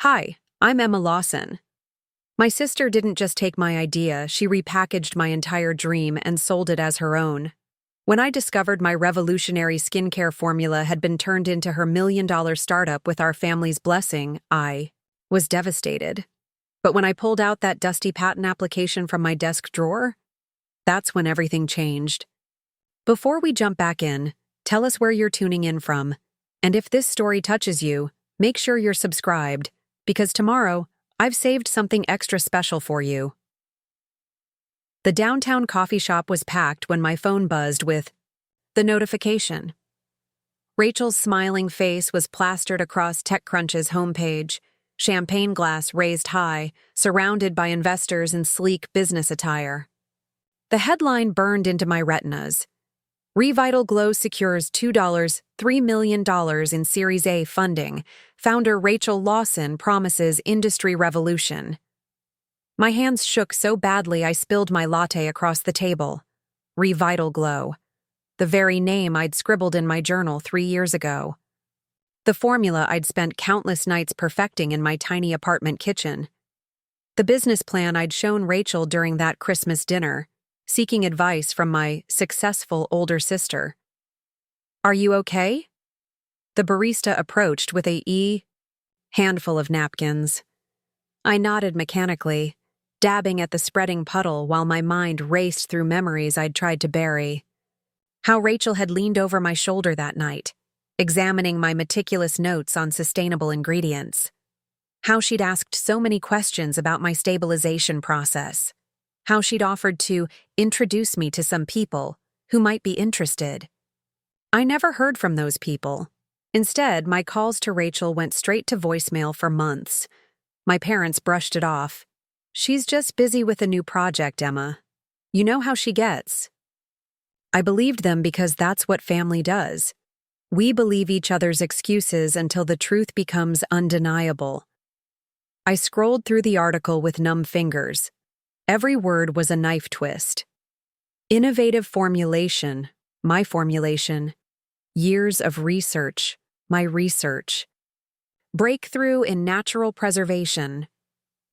Hi, I'm Emma Lawson. My sister didn't just take my idea, she repackaged my entire dream and sold it as her own. When I discovered my revolutionary skincare formula had been turned into her $1 million startup with our family's blessing, I was devastated. But when I pulled out that dusty patent application from my desk drawer, that's when everything changed. Before we jump back in, tell us where you're tuning in from. And if this story touches you, make sure you're subscribed, because tomorrow, I've saved something extra special for you. The downtown coffee shop was packed when my phone buzzed with the notification. Rachel's smiling face was plastered across TechCrunch's homepage, champagne glass raised high, surrounded by investors in sleek business attire. The headline burned into my retinas. RevitalGlow Secures $3 million in Series A funding. Founder Rachel Lawson promises industry revolution. My hands shook so badly I spilled my latte across the table. RevitalGlow. The very name I'd scribbled in my journal 3 years ago. The formula I'd spent countless nights perfecting in my tiny apartment kitchen. The business plan I'd shown Rachel during that Christmas dinner, seeking advice from my successful older sister. "Are you okay?" The barista approached with a handful of napkins. I nodded mechanically, dabbing at the spreading puddle while my mind raced through memories I'd tried to bury. How Rachel had leaned over my shoulder that night, examining my meticulous notes on sustainable ingredients. How she'd asked so many questions about my stabilization process. How she'd offered to introduce me to some people who might be interested. I never heard from those people. Instead, my calls to Rachel went straight to voicemail for months. My parents brushed it off. "She's just busy with a new project, Emma. You know how she gets." I believed them because that's what family does. We believe each other's excuses until the truth becomes undeniable. I scrolled through the article with numb fingers. Every word was a knife twist. Innovative formulation, my formulation. Years of research, my research. Breakthrough in natural preservation.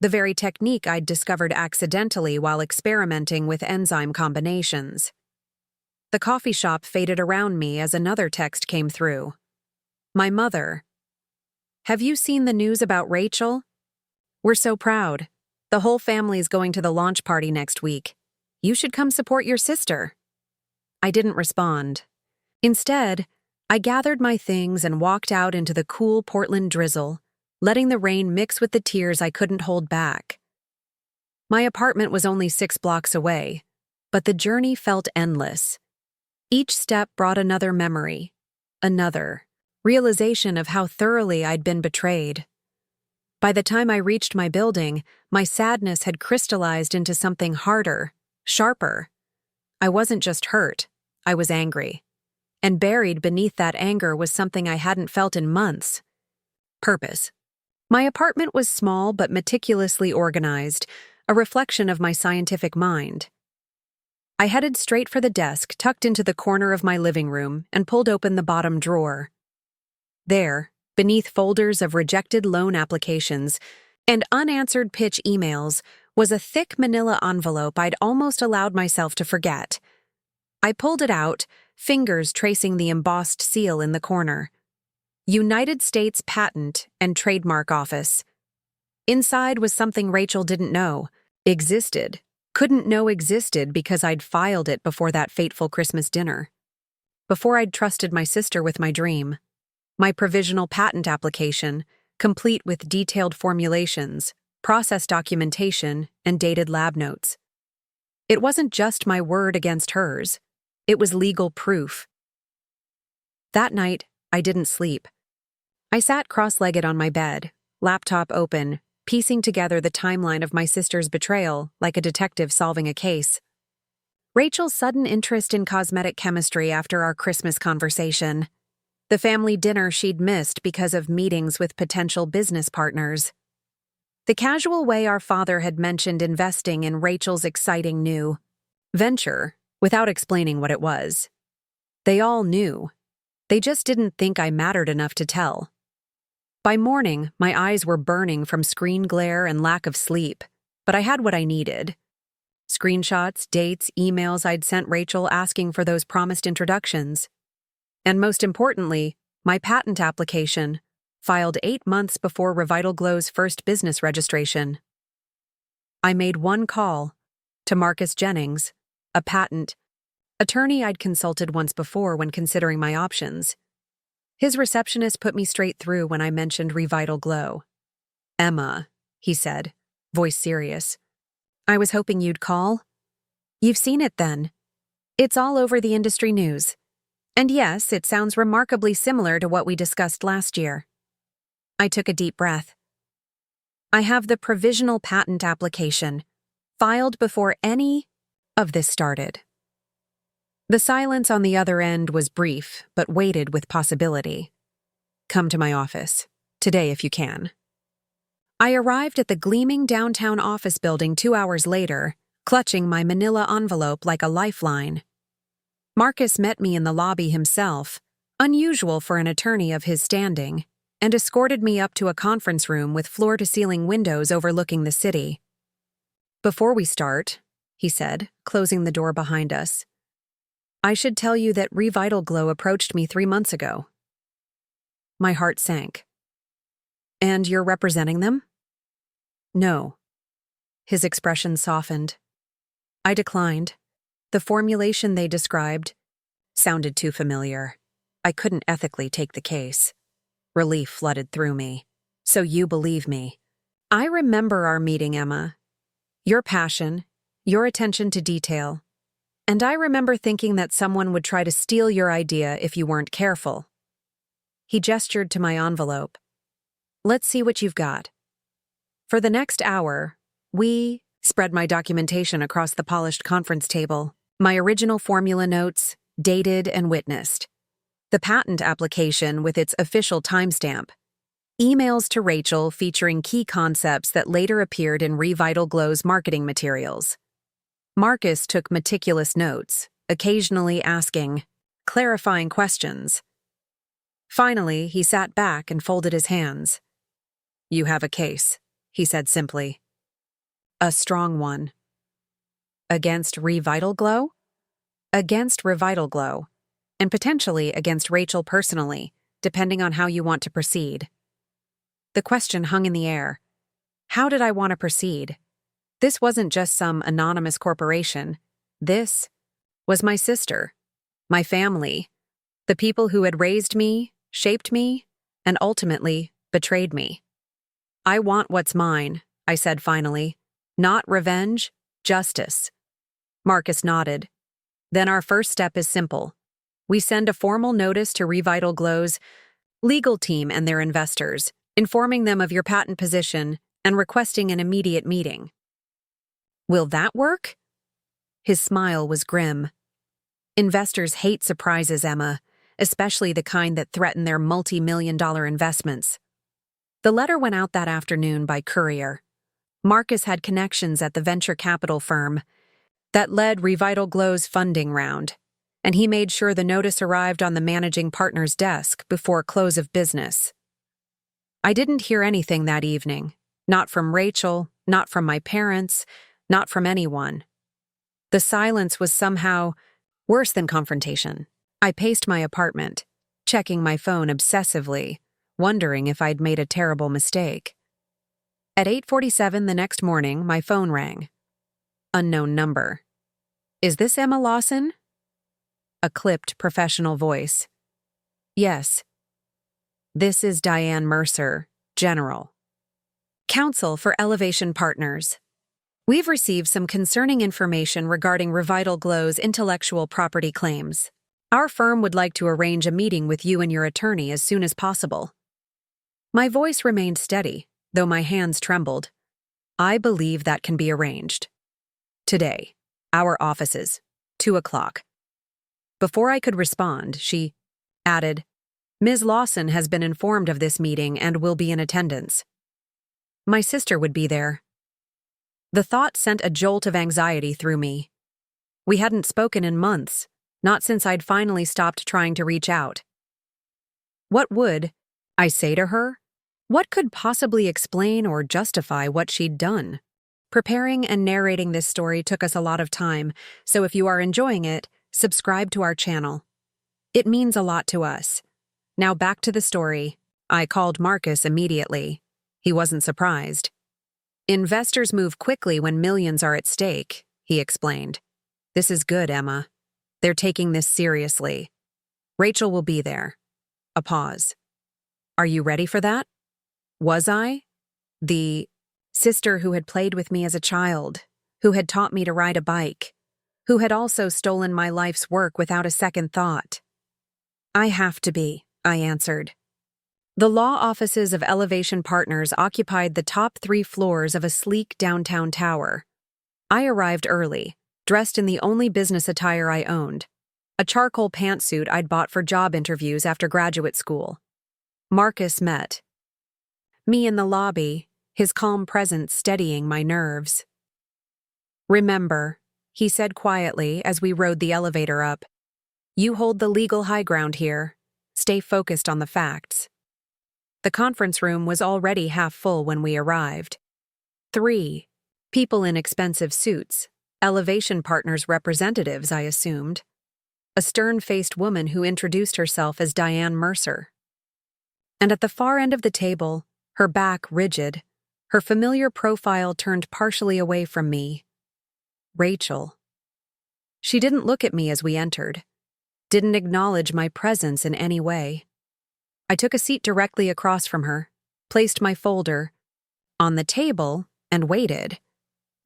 The very technique I'd discovered accidentally while experimenting with enzyme combinations. The coffee shop faded around me as another text came through. My mother. "Have you seen the news about Rachel? We're so proud. The whole family's going to the launch party next week. You should come support your sister." I didn't respond. Instead, I gathered my things and walked out into the cool Portland drizzle, letting the rain mix with the tears I couldn't hold back. My apartment was only 6 blocks away, but the journey felt endless. Each step brought another memory, another realization of how thoroughly I'd been betrayed. By the time I reached my building, my sadness had crystallized into something harder, sharper. I wasn't just hurt, I was angry. And buried beneath that anger was something I hadn't felt in months. Purpose. My apartment was small but meticulously organized, a reflection of my scientific mind. I headed straight for the desk tucked into the corner of my living room and pulled open the bottom drawer. There, beneath folders of rejected loan applications and unanswered pitch emails, was a thick manila envelope I'd almost allowed myself to forget. I pulled it out, fingers tracing the embossed seal in the corner. United States Patent and Trademark Office. Inside was something Rachel didn't know existed, couldn't know existed because I'd filed it before that fateful Christmas dinner. Before I'd trusted my sister with my dream. My provisional patent application, complete with detailed formulations, process documentation, and dated lab notes. It wasn't just my word against hers. It was legal proof. That night, I didn't sleep. I sat cross-legged on my bed, laptop open, piecing together the timeline of my sister's betrayal like a detective solving a case. Rachel's sudden interest in cosmetic chemistry after our Christmas conversation. The family dinner she'd missed because of meetings with potential business partners. The casual way our father had mentioned investing in Rachel's exciting new venture, without explaining what it was. They all knew. They just didn't think I mattered enough to tell. By morning, my eyes were burning from screen glare and lack of sleep, but I had what I needed. Screenshots, dates, emails I'd sent Rachel asking for those promised introductions. And most importantly, my patent application, filed 8 months before RevitalGlow's first business registration. I made one call to Marcus Jennings, a patent attorney I'd consulted once before when considering my options. His receptionist put me straight through when I mentioned RevitalGlow. "Emma," he said, voice serious. "I was hoping you'd call." "You've seen it then. It's all over the industry news. And yes, it sounds remarkably similar to what we discussed last year." I took a deep breath. "I have the provisional patent application, filed before any of this started." The silence on the other end was brief, but weighted with possibility. "Come to my office, today if you can." I arrived at the gleaming downtown office building 2 hours later, clutching my manila envelope like a lifeline. Marcus met me in the lobby himself, unusual for an attorney of his standing, and escorted me up to a conference room with floor-to-ceiling windows overlooking the city. "Before we start," he said, closing the door behind us, "I should tell you that RevitalGlow approached me 3 months ago." My heart sank. "And you're representing them?" "No." His expression softened. I declined. The formulation they described sounded too familiar. I couldn't ethically take the case. Relief flooded through me. "So you believe me." "I remember our meeting, Emma. Your passion, your attention to detail. And I remember thinking that someone would try to steal your idea if you weren't careful." He gestured to my envelope. "Let's see what you've got." For the next hour, we spread my documentation across the polished conference table, my original formula notes, dated and witnessed, the patent application with its official timestamp, emails to Rachel featuring key concepts that later appeared in RevitalGlow's marketing materials. Marcus took meticulous notes, occasionally asking clarifying questions. Finally, he sat back and folded his hands. "You have a case," he said simply. "A strong one." "Against RevitalGlow?" "Against RevitalGlow, and potentially against Rachel personally, depending on how you want to proceed." The question hung in the air. How did I want to proceed? This wasn't just some anonymous corporation. This was my sister, my family, the people who had raised me, shaped me, and ultimately betrayed me. "I want what's mine," I said finally. "Not revenge, justice." Marcus nodded. "Then our first step is simple. We send a formal notice to RevitalGlow's legal team and their investors, informing them of your patent position and requesting an immediate meeting." "Will that work?" His smile was grim. "Investors hate surprises, Emma, especially the kind that threaten their multi-million-dollar investments." The letter went out that afternoon by courier. Marcus had connections at the venture capital firm that led RevitalGlow's funding round, and he made sure the notice arrived on the managing partner's desk before close of business. I didn't hear anything that evening, not from Rachel, not from my parents, not from anyone. The silence was somehow worse than confrontation. I paced my apartment, checking my phone obsessively, wondering if I'd made a terrible mistake. At 8:47 the next morning, my phone rang. Unknown number. "Is this Emma Lawson?" A clipped, professional voice. "Yes." "This is Diane Mercer, General Counsel for Elevation Partners. We've received some concerning information regarding RevitalGlow's intellectual property claims. Our firm would like to arrange a meeting with you and your attorney as soon as possible." My voice remained steady, though my hands trembled. "I believe that can be arranged. Today, our offices, 2 o'clock. Before I could respond, she added, "Ms. Lawson has been informed of this meeting and will be in attendance." My sister would be there. The thought sent a jolt of anxiety through me. We hadn't spoken in months, not since I'd finally stopped trying to reach out. What would I say to her? What could possibly explain or justify what she'd done? Preparing and narrating this story took us a lot of time, so if you are enjoying it, subscribe to our channel. It means a lot to us. Now back to the story. I called Marcus immediately. He wasn't surprised. Investors move quickly when millions are at stake, he explained. This is good, Emma. They're taking this seriously. Rachel will be there. A pause. Are you ready for that? Was I? The sister who had played with me as a child, who had taught me to ride a bike, who had also stolen my life's work without a second thought. I have to be, I answered. The law offices of Elevation Partners occupied the top 3 floors of a sleek downtown tower. I arrived early, dressed in the only business attire I owned, a charcoal pantsuit I'd bought for job interviews after graduate school. Marcus met me in the lobby, his calm presence steadying my nerves. Remember, he said quietly as we rode the elevator up, you hold the legal high ground here. Stay focused on the facts. The conference room was already half full when we arrived. 3 people in expensive suits, Elevation Partners representatives, I assumed. A stern-faced woman who introduced herself as Diane Mercer. And at the far end of the table, her back rigid, her familiar profile turned partially away from me. Rachel. She didn't look at me as we entered, didn't acknowledge my presence in any way. I took a seat directly across from her, placed my folder on the table, and waited.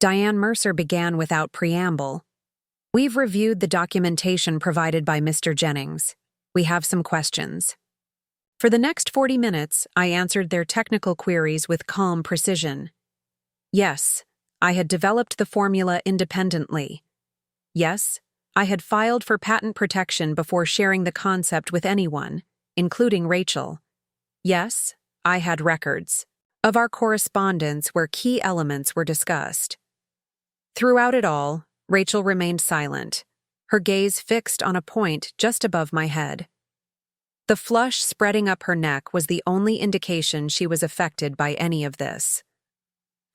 Diane Mercer began without preamble. We've reviewed the documentation provided by Mr. Jennings. We have some questions. For the next 40 minutes, I answered their technical queries with calm precision. Yes, I had developed the formula independently. Yes, I had filed for patent protection before sharing the concept with anyone, including Rachel. Yes, I had records of our correspondence where key elements were discussed. Throughout it all, Rachel remained silent, her gaze fixed on a point just above my head. The flush spreading up her neck was the only indication she was affected by any of this.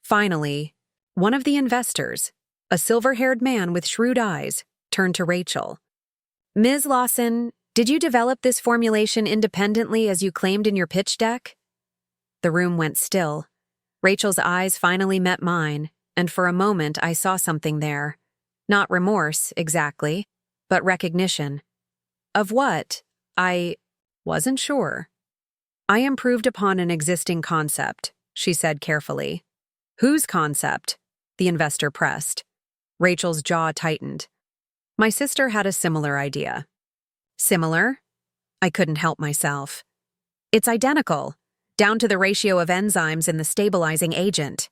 Finally, one of the investors, a silver-haired man with shrewd eyes, turned to Rachel. Ms. Lawson, did you develop this formulation independently as you claimed in your pitch deck? The room went still. Rachel's eyes finally met mine, and for a moment I saw something there. Not remorse, exactly, but recognition. Of what? I wasn't sure. I improved upon an existing concept, she said carefully. Whose concept? The investor pressed. Rachel's jaw tightened. My sister had a similar idea. Similar? I couldn't help myself. It's identical, down to the ratio of enzymes in the stabilizing agent.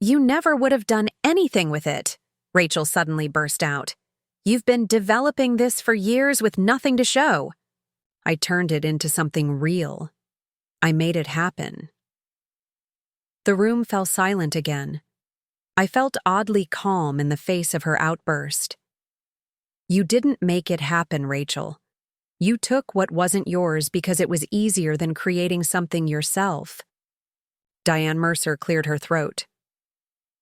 You never would have done anything with it, Rachel suddenly burst out. You've been developing this for years with nothing to show. I turned it into something real. I made it happen. The room fell silent again. I felt oddly calm in the face of her outburst. You didn't make it happen, Rachel. You took what wasn't yours because it was easier than creating something yourself. Diane Mercer cleared her throat.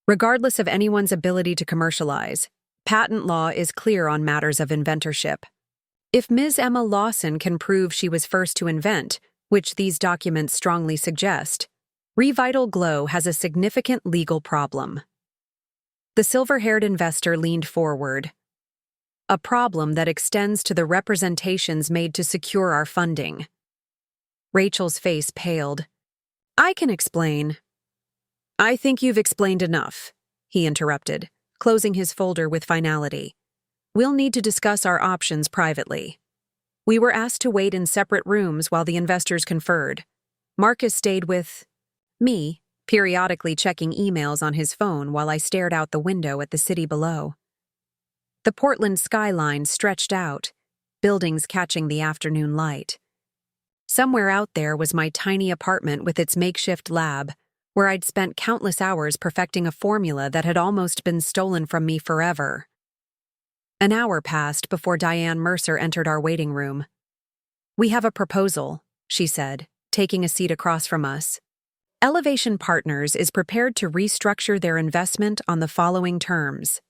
Regardless of anyone's ability to commercialize, patent law is clear on matters of inventorship. If Ms. Emma Lawson can prove she was first to invent, which these documents strongly suggest, RevitalGlow has a significant legal problem. The silver-haired investor leaned forward. A problem that extends to the representations made to secure our funding. Rachel's face paled. I can explain. I think you've explained enough, he interrupted, closing his folder with finality. We'll need to discuss our options privately. We were asked to wait in separate rooms while the investors conferred. Marcus stayed with me, periodically checking emails on his phone while I stared out the window at the city below. The Portland skyline stretched out, buildings catching the afternoon light. Somewhere out there was my tiny apartment with its makeshift lab, where I'd spent countless hours perfecting a formula that had almost been stolen from me forever. An hour passed before Diane Mercer entered our waiting room. We have a proposal, she said, taking a seat across from us. Elevation Partners is prepared to restructure their investment on the following terms.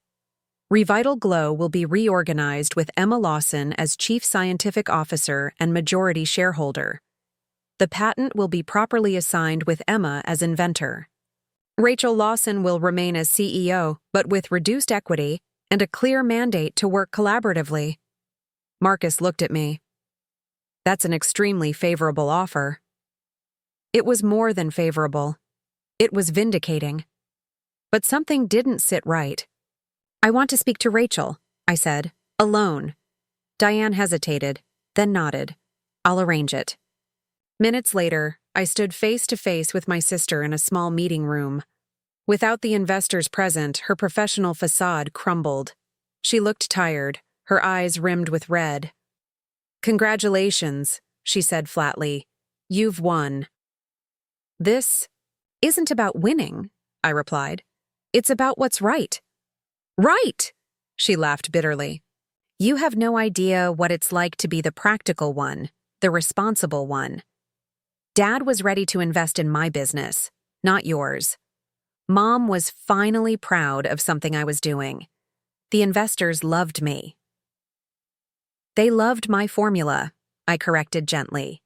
RevitalGlow will be reorganized with Emma Lawson as Chief Scientific Officer and majority shareholder. The patent will be properly assigned with Emma as inventor. Rachel Lawson will remain as CEO, but with reduced equity and a clear mandate to work collaboratively. Marcus looked at me. That's an extremely favorable offer. It was more than favorable. It was vindicating. But something didn't sit right. I want to speak to Rachel, I said, alone. Diane hesitated, then nodded. I'll arrange it. Minutes later, I stood face to face with my sister in a small meeting room. Without the investors present, her professional facade crumbled. She looked tired, her eyes rimmed with red. Congratulations, she said flatly. You've won. This isn't about winning, I replied. It's about what's right. Right, she laughed bitterly. You have no idea what it's like to be the practical one, the responsible one. Dad was ready to invest in my business, not yours. Mom was finally proud of something I was doing. The investors loved me. They loved my formula, I corrected gently.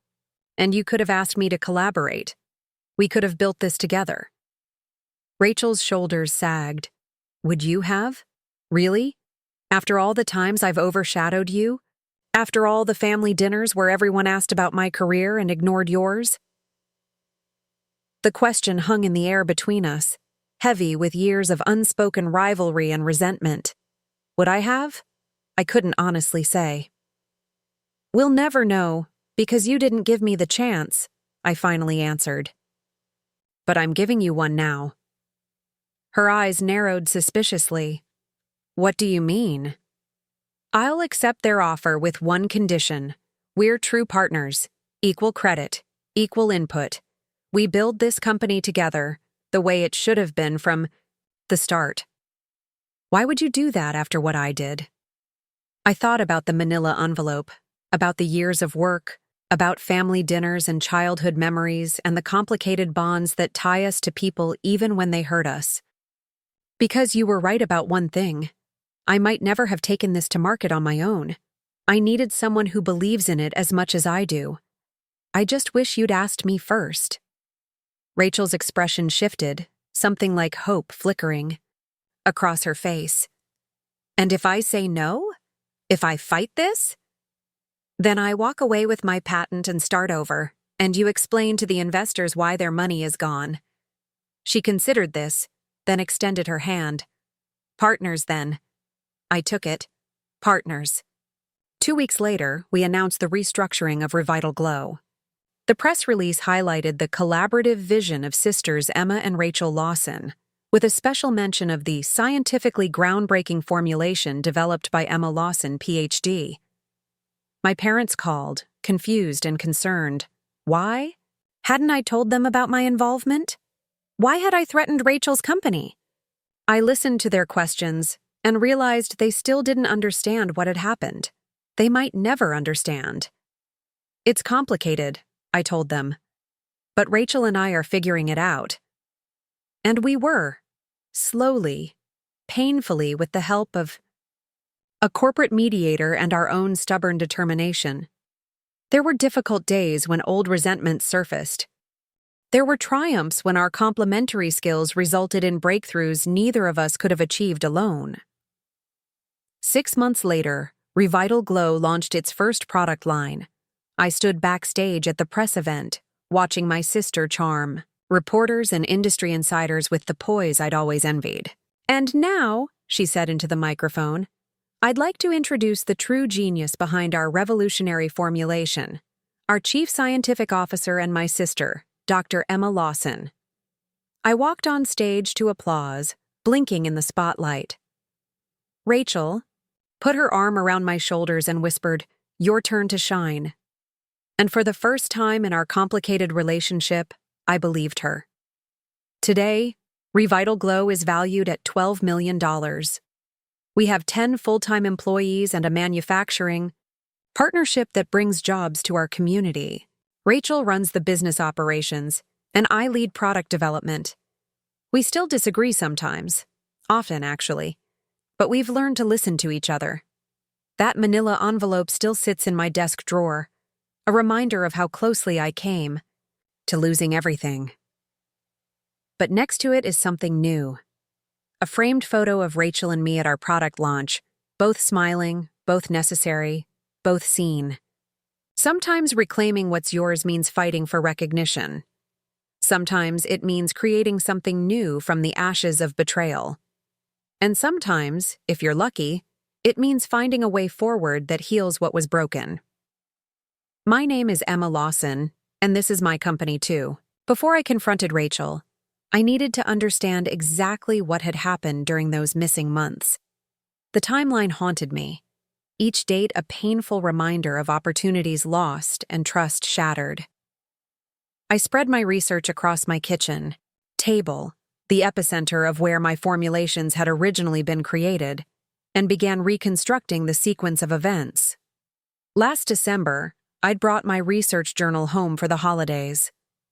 And you could have asked me to collaborate. We could have built this together. Rachel's shoulders sagged. Would you have? Really? After all the times I've overshadowed you? After all the family dinners where everyone asked about my career and ignored yours? The question hung in the air between us, heavy with years of unspoken rivalry and resentment. Would I have? I couldn't honestly say. We'll never know, because you didn't give me the chance, I finally answered. But I'm giving you one now. Her eyes narrowed suspiciously. What do you mean? I'll accept their offer with one condition. We're true partners, equal credit, equal input. We build this company together, the way it should have been from the start. Why would you do that after what I did? I thought about the manila envelope, about the years of work, about family dinners and childhood memories and the complicated bonds that tie us to people even when they hurt us. Because you were right about one thing. I might never have taken this to market on my own. I needed someone who believes in it as much as I do. I just wish you'd asked me first. Rachel's expression shifted, something like hope flickering across her face. And if I say no? If I fight this? Then I walk away with my patent and start over, and you explain to the investors why their money is gone. She considered this, then extended her hand. Partners, then. I took it. Partners. 2 weeks later, we announced the restructuring of RevitalGlow. The press release highlighted the collaborative vision of sisters Emma and Rachel Lawson, with a special mention of the scientifically groundbreaking formulation developed by Emma Lawson, Ph.D. My parents called, confused and concerned. Why? Hadn't I told them about my involvement? Why had I threatened Rachel's company? I listened to their questions and realized they still didn't understand what had happened. They might never understand. It's complicated, I told them. But Rachel and I are figuring it out. And we were, slowly, painfully, with the help of a corporate mediator and our own stubborn determination. There were difficult days when old resentments surfaced. There were triumphs when our complementary skills resulted in breakthroughs neither of us could have achieved alone. 6 months later, RevitalGlow launched its first product line. I stood backstage at the press event, watching my sister charm reporters and industry insiders with the poise I'd always envied. And now, she said into the microphone, I'd like to introduce the true genius behind our revolutionary formulation, our Chief Scientific Officer and my sister, Dr. Emma Lawson. I walked on stage to applause, blinking in the spotlight. Rachel put her arm around my shoulders and whispered, "Your turn to shine." And for the first time in our complicated relationship, I believed her. Today, RevitalGlow is valued at $12 million. We have 10 full-time employees and a manufacturing partnership that brings jobs to our community. Rachel runs the business operations, and I lead product development. We still disagree sometimes, often actually, but we've learned to listen to each other. That manila envelope still sits in my desk drawer, a reminder of how closely I came to losing everything. But next to it is something new. A framed photo of Rachel and me at our product launch, both smiling, both necessary, both seen. Sometimes reclaiming what's yours means fighting for recognition. Sometimes it means creating something new from the ashes of betrayal. And sometimes, if you're lucky, it means finding a way forward that heals what was broken. My name is Emma Lawson, and this is my company too. Before I confronted Rachel, I needed to understand exactly what had happened during those missing months. The timeline haunted me, each date a painful reminder of opportunities lost and trust shattered. I spread my research across my kitchen, table, the epicenter of where my formulations had originally been created, and began reconstructing the sequence of events. Last December, I'd brought my research journal home for the holidays.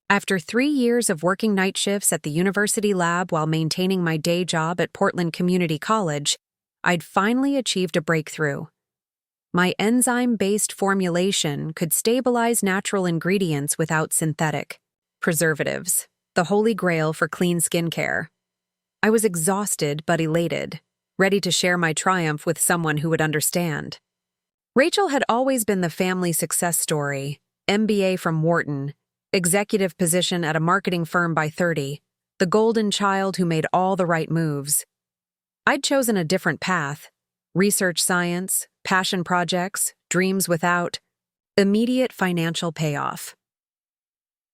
After 3 years of working night shifts at the university lab while maintaining my day job at Portland Community College, I'd finally achieved a breakthrough. My enzyme-based formulation could stabilize natural ingredients without synthetic preservatives, the holy grail for clean skincare. I was exhausted but elated, ready to share my triumph with someone who would understand. Rachel had always been the family success story, MBA from Wharton, executive position at a marketing firm by 30, the golden child who made all the right moves. I'd chosen a different path: research science, passion projects, dreams without immediate financial payoff.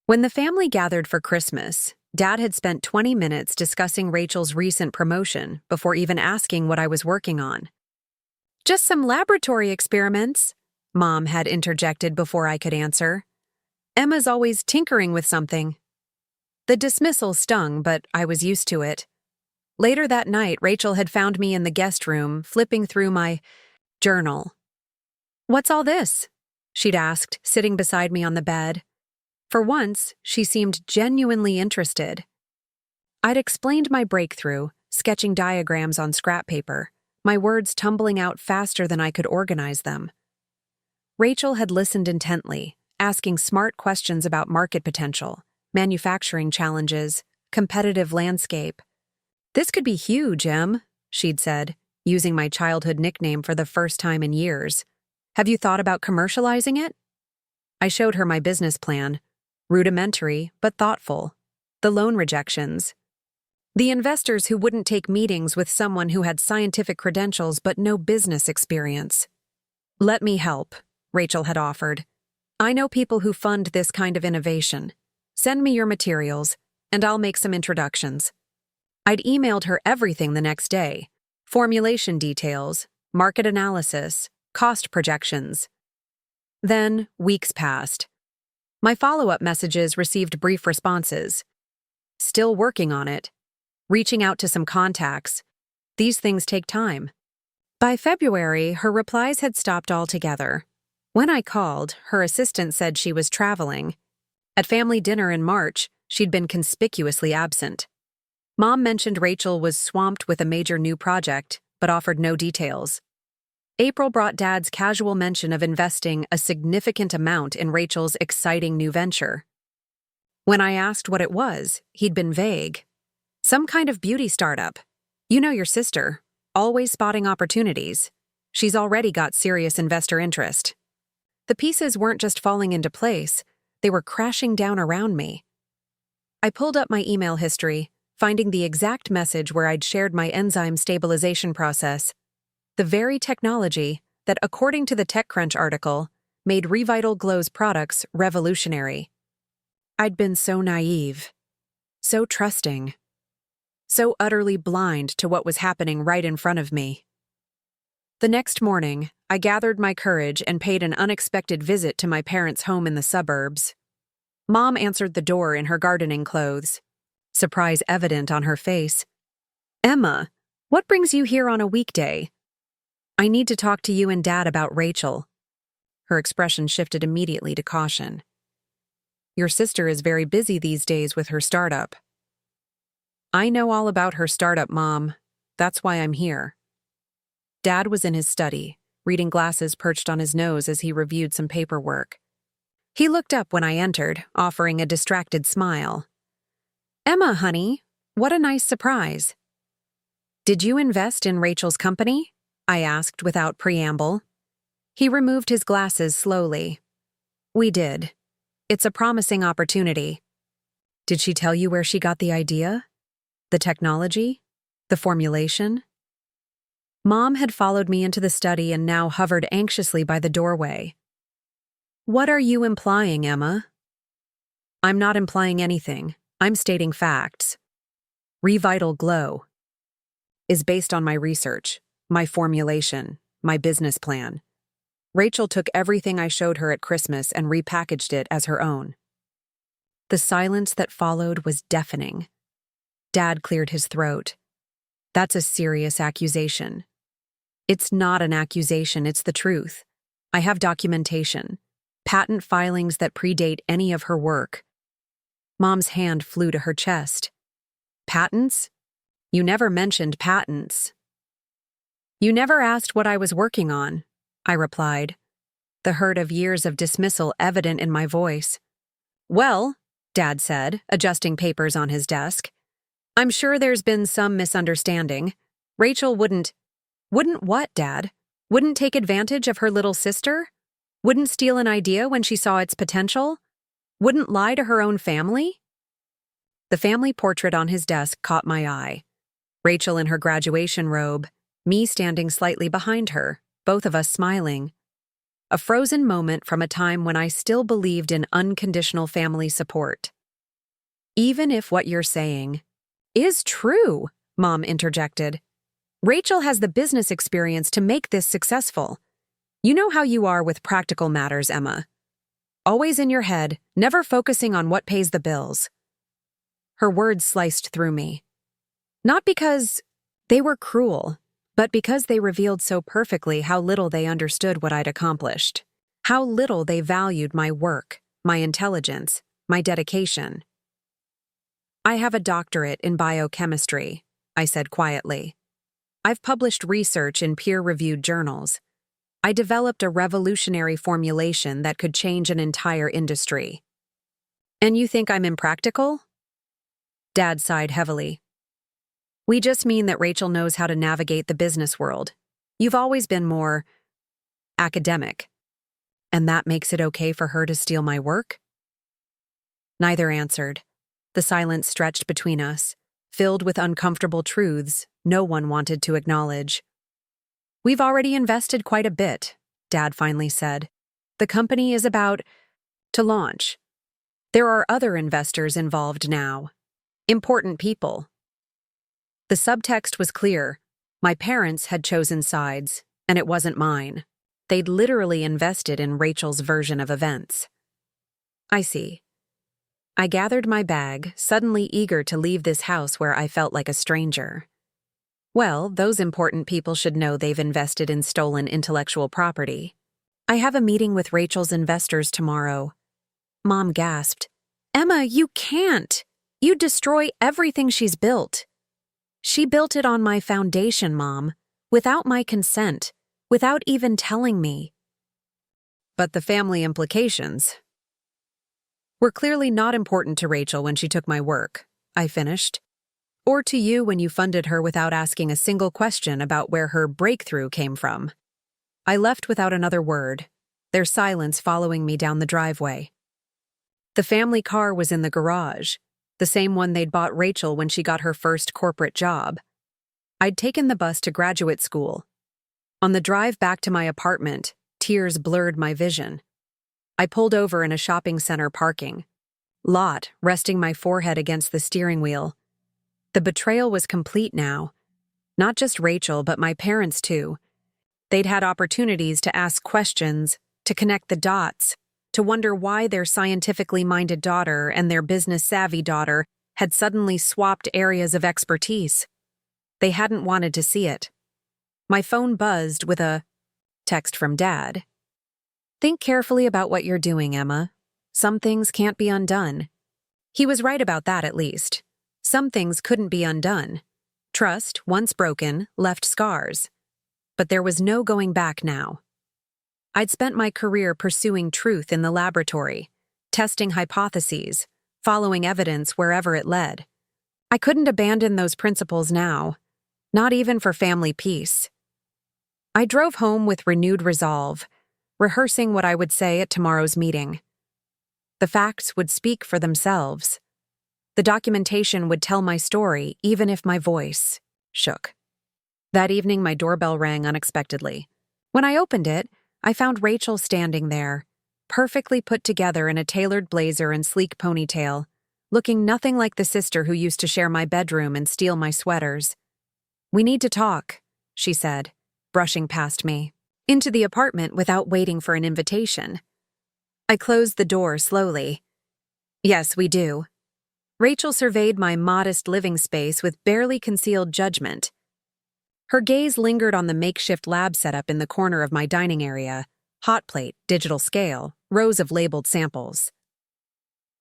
When the family gathered for Christmas, Dad had spent 20 minutes discussing Rachel's recent promotion before even asking what I was working on. "Just some laboratory experiments," Mom had interjected before I could answer. "Emma's always tinkering with something." The dismissal stung, but I was used to it. Later that night, Rachel had found me in the guest room, flipping through my journal. "What's all this?" she'd asked, sitting beside me on the bed. For once, she seemed genuinely interested. I'd explained my breakthrough, sketching diagrams on scrap paper, my words tumbling out faster than I could organize them. Rachel had listened intently, asking smart questions about market potential, manufacturing challenges, competitive landscape. "This could be huge, Em," she'd said, using my childhood nickname for the first time in years. "Have you thought about commercializing it?" I showed her my business plan, rudimentary but thoughtful, the loan rejections, the investors who wouldn't take meetings with someone who had scientific credentials but no business experience. "Let me help," Rachel had offered. "I know people who fund this kind of innovation. Send me your materials, and I'll make some introductions." I'd emailed her everything the next day: formulation details, market analysis, cost projections. Then, weeks passed. My follow-up messages received brief responses. "Still working on it. Reaching out to some contacts. These things take time." By February, her replies had stopped altogether. When I called, her assistant said she was traveling. At family dinner in March, she'd been conspicuously absent. Mom mentioned Rachel was swamped with a major new project, but offered no details. April brought Dad's casual mention of investing a significant amount in Rachel's exciting new venture. When I asked what it was, he'd been vague. "Some kind of beauty startup. You know your sister, always spotting opportunities. She's already got serious investor interest." The pieces weren't just falling into place, they were crashing down around me. I pulled up my email history, finding the exact message where I'd shared my enzyme stabilization process, the very technology that, according to the TechCrunch article, made RevitalGlow's products revolutionary. I'd been so naive, so trusting, so utterly blind to what was happening right in front of me. The next morning, I gathered my courage and paid an unexpected visit to my parents' home in the suburbs. Mom answered the door in her gardening clothes, surprise evident on her face. "Emma, what brings you here on a weekday?" "I need to talk to you and Dad about Rachel." Her expression shifted immediately to caution. Your sister is very busy these days with her startup. I know all about her startup, Mom. That's why I'm here. Dad was in his study, reading glasses perched on his nose as he reviewed some paperwork. He looked up when I entered, offering a distracted smile. Emma, honey, what a nice surprise. Did you invest in Rachel's company? I asked without preamble. He removed his glasses slowly. We did. It's a promising opportunity. Did she tell you where she got the idea? The technology? The formulation? Mom had followed me into the study and now hovered anxiously by the doorway. What are you implying, Emma? I'm not implying anything. I'm stating facts. RevitalGlow is based on my research, my formulation, my business plan. Rachel took everything I showed her at Christmas and repackaged it as her own. The silence that followed was deafening. Dad cleared his throat. That's a serious accusation. It's not an accusation, it's the truth. I have documentation, patent filings that predate any of her work. Mom's hand flew to her chest. Patents? You never mentioned patents. You never asked what I was working on, I replied, the hurt of years of dismissal evident in my voice. Well, Dad said, adjusting papers on his desk, I'm sure there's been some misunderstanding. Rachel wouldn't what, Dad? Wouldn't take advantage of her little sister? Wouldn't steal an idea when she saw its potential? Wouldn't lie to her own family? The family portrait on his desk caught my eye. Rachel in her graduation robe, me standing slightly behind her, both of us smiling. A frozen moment from a time when I still believed in unconditional family support. Even if what you're saying is true, Mom interjected, Rachel has the business experience to make this successful. You know how you are with practical matters, Emma. Always in your head, never focusing on what pays the bills. Her words sliced through me. Not because they were cruel, but because they revealed so perfectly how little they understood what I'd accomplished, how little they valued my work, my intelligence, my dedication. I have a doctorate in biochemistry, I said quietly. I've published research in peer-reviewed journals. I developed a revolutionary formulation that could change an entire industry. And you think I'm impractical? Dad sighed heavily. We just mean that Rachel knows how to navigate the business world. You've always been more academic. And that makes it okay for her to steal my work? Neither answered. The silence stretched between us, filled with uncomfortable truths no one wanted to acknowledge. We've already invested quite a bit, Dad finally said. The company is about to launch. There are other investors involved now. Important people. The subtext was clear. My parents had chosen sides, and it wasn't mine. They'd literally invested in Rachel's version of events. I see. I gathered my bag, suddenly eager to leave this house where I felt like a stranger. Well, those important people should know they've invested in stolen intellectual property. I have a meeting with Rachel's investors tomorrow. Mom gasped. Emma, you can't! You'd destroy everything she's built. She built it on my foundation, Mom, without my consent, without even telling me. But the family implications were clearly not important to Rachel when she took my work, I finished. Or to you when you funded her without asking a single question about where her breakthrough came from. I left without another word, their silence following me down the driveway. The family car was in the garage, the same one they'd bought Rachel when she got her first corporate job. I'd taken the bus to graduate school. On the drive back to my apartment, tears blurred my vision. I pulled over in a shopping center parking lot, resting my forehead against the steering wheel. The betrayal was complete now. Not just Rachel, but my parents too. They'd had opportunities to ask questions, to connect the dots, to wonder why their scientifically minded daughter and their business-savvy daughter had suddenly swapped areas of expertise. They hadn't wanted to see it. My phone buzzed with a text from Dad. Think carefully about what you're doing, Emma. Some things can't be undone. He was right about that, at least. Some things couldn't be undone. Trust, once broken, left scars. But there was no going back now. I'd spent my career pursuing truth in the laboratory, testing hypotheses, following evidence wherever it led. I couldn't abandon those principles now, not even for family peace. I drove home with renewed resolve, rehearsing what I would say at tomorrow's meeting. The facts would speak for themselves. The documentation would tell my story, even if my voice shook. That evening, my doorbell rang unexpectedly. When I opened it, I found Rachel standing there, perfectly put together in a tailored blazer and sleek ponytail, looking nothing like the sister who used to share my bedroom and steal my sweaters. "We need to talk," she said, brushing past me, into the apartment without waiting for an invitation. I closed the door slowly. "Yes, we do." Rachel surveyed my modest living space with barely concealed judgment. Her gaze lingered on the makeshift lab setup in the corner of my dining area, hot plate, digital scale, rows of labeled samples.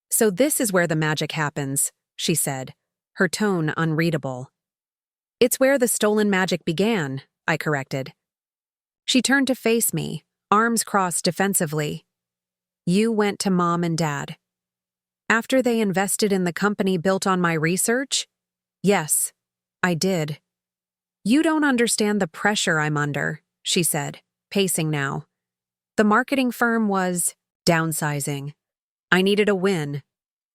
"So this is where the magic happens," she said, her tone unreadable. "It's where the stolen magic began," I corrected. She turned to face me, arms crossed defensively. "You went to Mom and Dad. After they invested in the company built on my research?" "Yes, I did." "You don't understand the pressure I'm under," she said, pacing now. "The marketing firm was downsizing. I needed a win.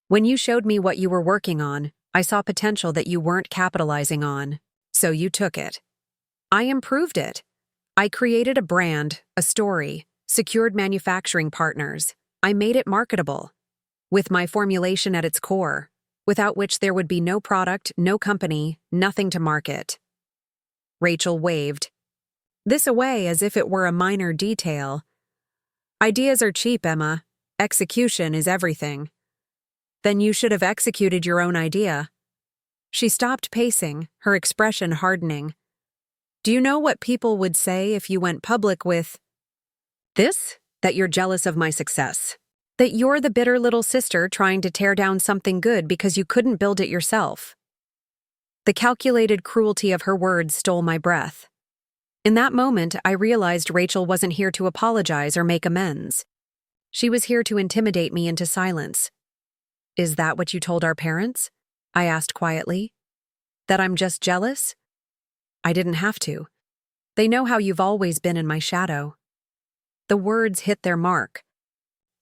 When you showed me what you were working on, I saw potential that you weren't capitalizing on, so you took it. I improved it. I created a brand, a story, secured manufacturing partners. I made it marketable, with my formulation at its core, without which there would be no product, no company, nothing to market." Rachel waved this away as if it were a minor detail. "Ideas are cheap, Emma. Execution is everything." "Then you should have executed your own idea." She stopped pacing, her expression hardening. "Do you know what people would say if you went public with this? That you're jealous of my success. That you're the bitter little sister trying to tear down something good because you couldn't build it yourself." The calculated cruelty of her words stole my breath. In that moment, I realized Rachel wasn't here to apologize or make amends. She was here to intimidate me into silence. "Is that what you told our parents?" I asked quietly. "That I'm just jealous?" "I didn't have to. They know how you've always been in my shadow." The words hit their mark.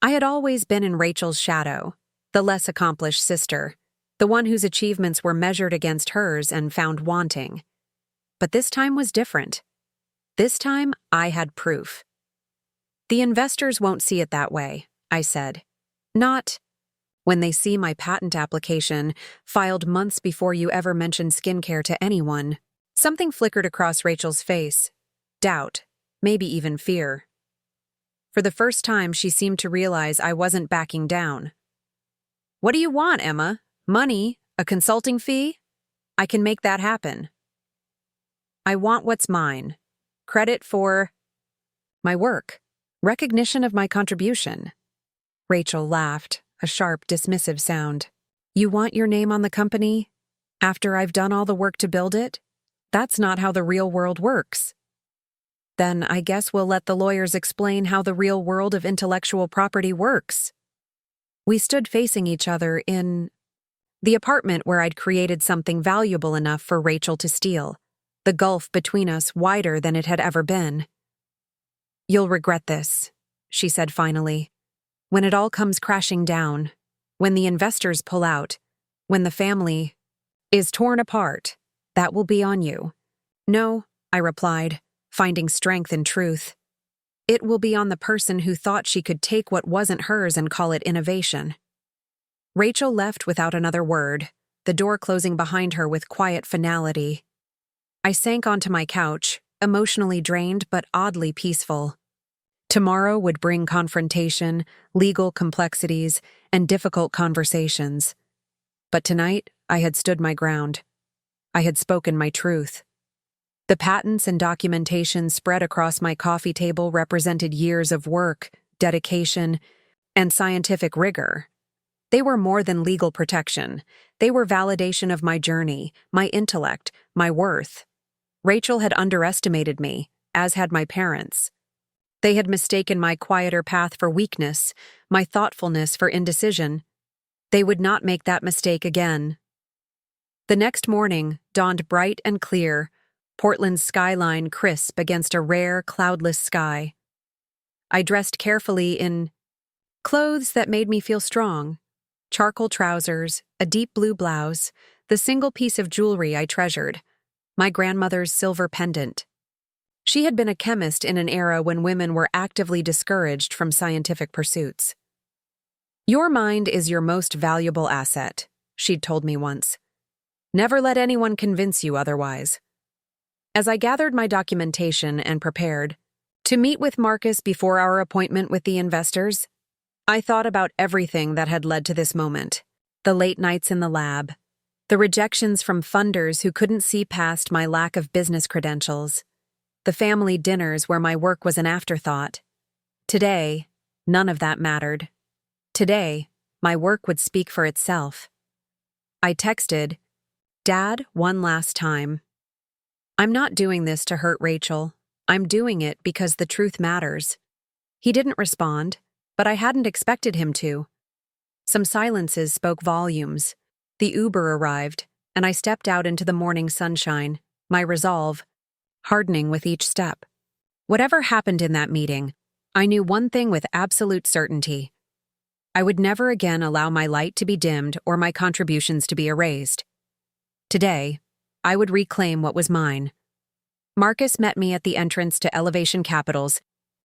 I had always been in Rachel's shadow, the less accomplished sister, the one whose achievements were measured against hers and found wanting. But this time was different. This time, I had proof. "The investors won't see it that way," I said. "Not when they see my patent application, filed months before you ever mentioned skincare to anyone." Something flickered across Rachel's face. Doubt, maybe even fear. For the first time, she seemed to realize I wasn't backing down. "What do you want, Emma? Money? A consulting fee? I can make that happen." "I want what's mine. Credit for my work. Recognition of my contribution." Rachel laughed, a sharp, dismissive sound. "You want your name on the company? After I've done all the work to build it? That's not how the real world works." "Then I guess we'll let the lawyers explain how the real world of intellectual property works." We stood facing each other in the apartment where I'd created something valuable enough for Rachel to steal, the gulf between us wider than it had ever been. "You'll regret this," she said finally. "When it all comes crashing down, when the investors pull out, when the family is torn apart, that will be on you." "No," I replied, finding strength in truth. "It will be on the person who thought she could take what wasn't hers and call it innovation." Rachel left without another word, the door closing behind her with quiet finality. I sank onto my couch, emotionally drained but oddly peaceful. Tomorrow would bring confrontation, legal complexities, and difficult conversations. But tonight, I had stood my ground. I had spoken my truth. The patents and documentation spread across my coffee table represented years of work, dedication, and scientific rigor. They were more than legal protection. They were validation of my journey, my intellect, my worth. Rachel had underestimated me, as had my parents. They had mistaken my quieter path for weakness, my thoughtfulness for indecision. They would not make that mistake again. The next morning dawned bright and clear, Portland's skyline crisp against a rare, cloudless sky. I dressed carefully in clothes that made me feel strong: charcoal trousers, a deep blue blouse, the single piece of jewelry I treasured, my grandmother's silver pendant. She had been a chemist in an era when women were actively discouraged from scientific pursuits. "Your mind is your most valuable asset," she'd told me once. "Never let anyone convince you otherwise." As I gathered my documentation and prepared to meet with Marcus before our appointment with the investors, I thought about everything that had led to this moment: the late nights in the lab, the rejections from funders who couldn't see past my lack of business credentials, the family dinners where my work was an afterthought. Today, none of that mattered. Today, my work would speak for itself. I texted, "Dad, one last time. I'm not doing this to hurt Rachel. I'm doing it because the truth matters." He didn't respond, but I hadn't expected him to. Some silences spoke volumes. The Uber arrived, and I stepped out into the morning sunshine, my resolve hardening with each step. Whatever happened in that meeting, I knew one thing with absolute certainty. I would never again allow my light to be dimmed or my contributions to be erased. Today, I would reclaim what was mine. Marcus met me at the entrance to Elevation Capital's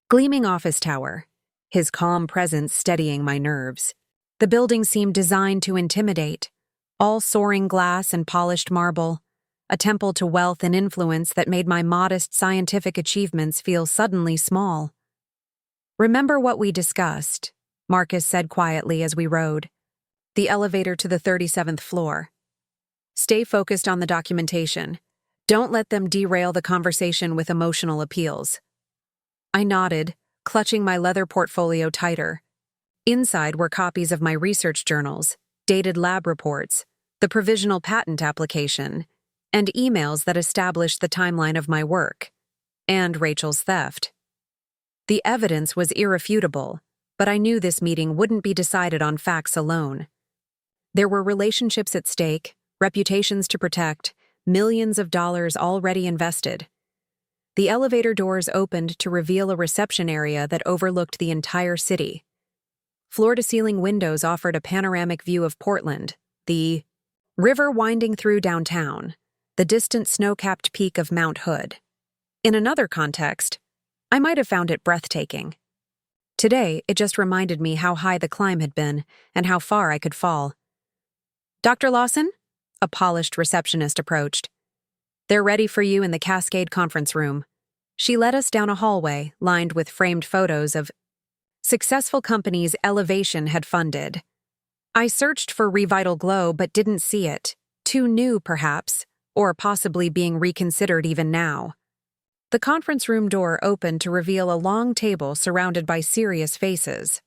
gleaming office tower, his calm presence steadying my nerves. The building seemed designed to intimidate, all soaring glass and polished marble, a temple to wealth and influence that made my modest scientific achievements feel suddenly small. "Remember what we discussed," Marcus said quietly as we rode. "The elevator to the 37th floor. Stay focused on the documentation. Don't let them derail the conversation with emotional appeals." I nodded, clutching my leather portfolio tighter. Inside were copies of my research journals, dated lab reports, the provisional patent application, and emails that established the timeline of my work, and Rachel's theft. The evidence was irrefutable, but I knew this meeting wouldn't be decided on facts alone. There were relationships at stake, reputations to protect, millions of dollars already invested. The elevator doors opened to reveal a reception area that overlooked the entire city. Floor-to-ceiling windows offered a panoramic view of Portland, the river winding through downtown, the distant snow-capped peak of Mount Hood. In another context, I might have found it breathtaking. Today, it just reminded me how high the climb had been and how far I could fall. "Dr. Lawson?" A polished receptionist approached. "They're ready for you in the Cascade conference room." She led us down a hallway lined with framed photos of successful companies Elevation had funded. I searched for RevitalGlow but didn't see it. Too new, perhaps, or possibly being reconsidered even now. The conference room door opened to reveal a long table surrounded by serious faces.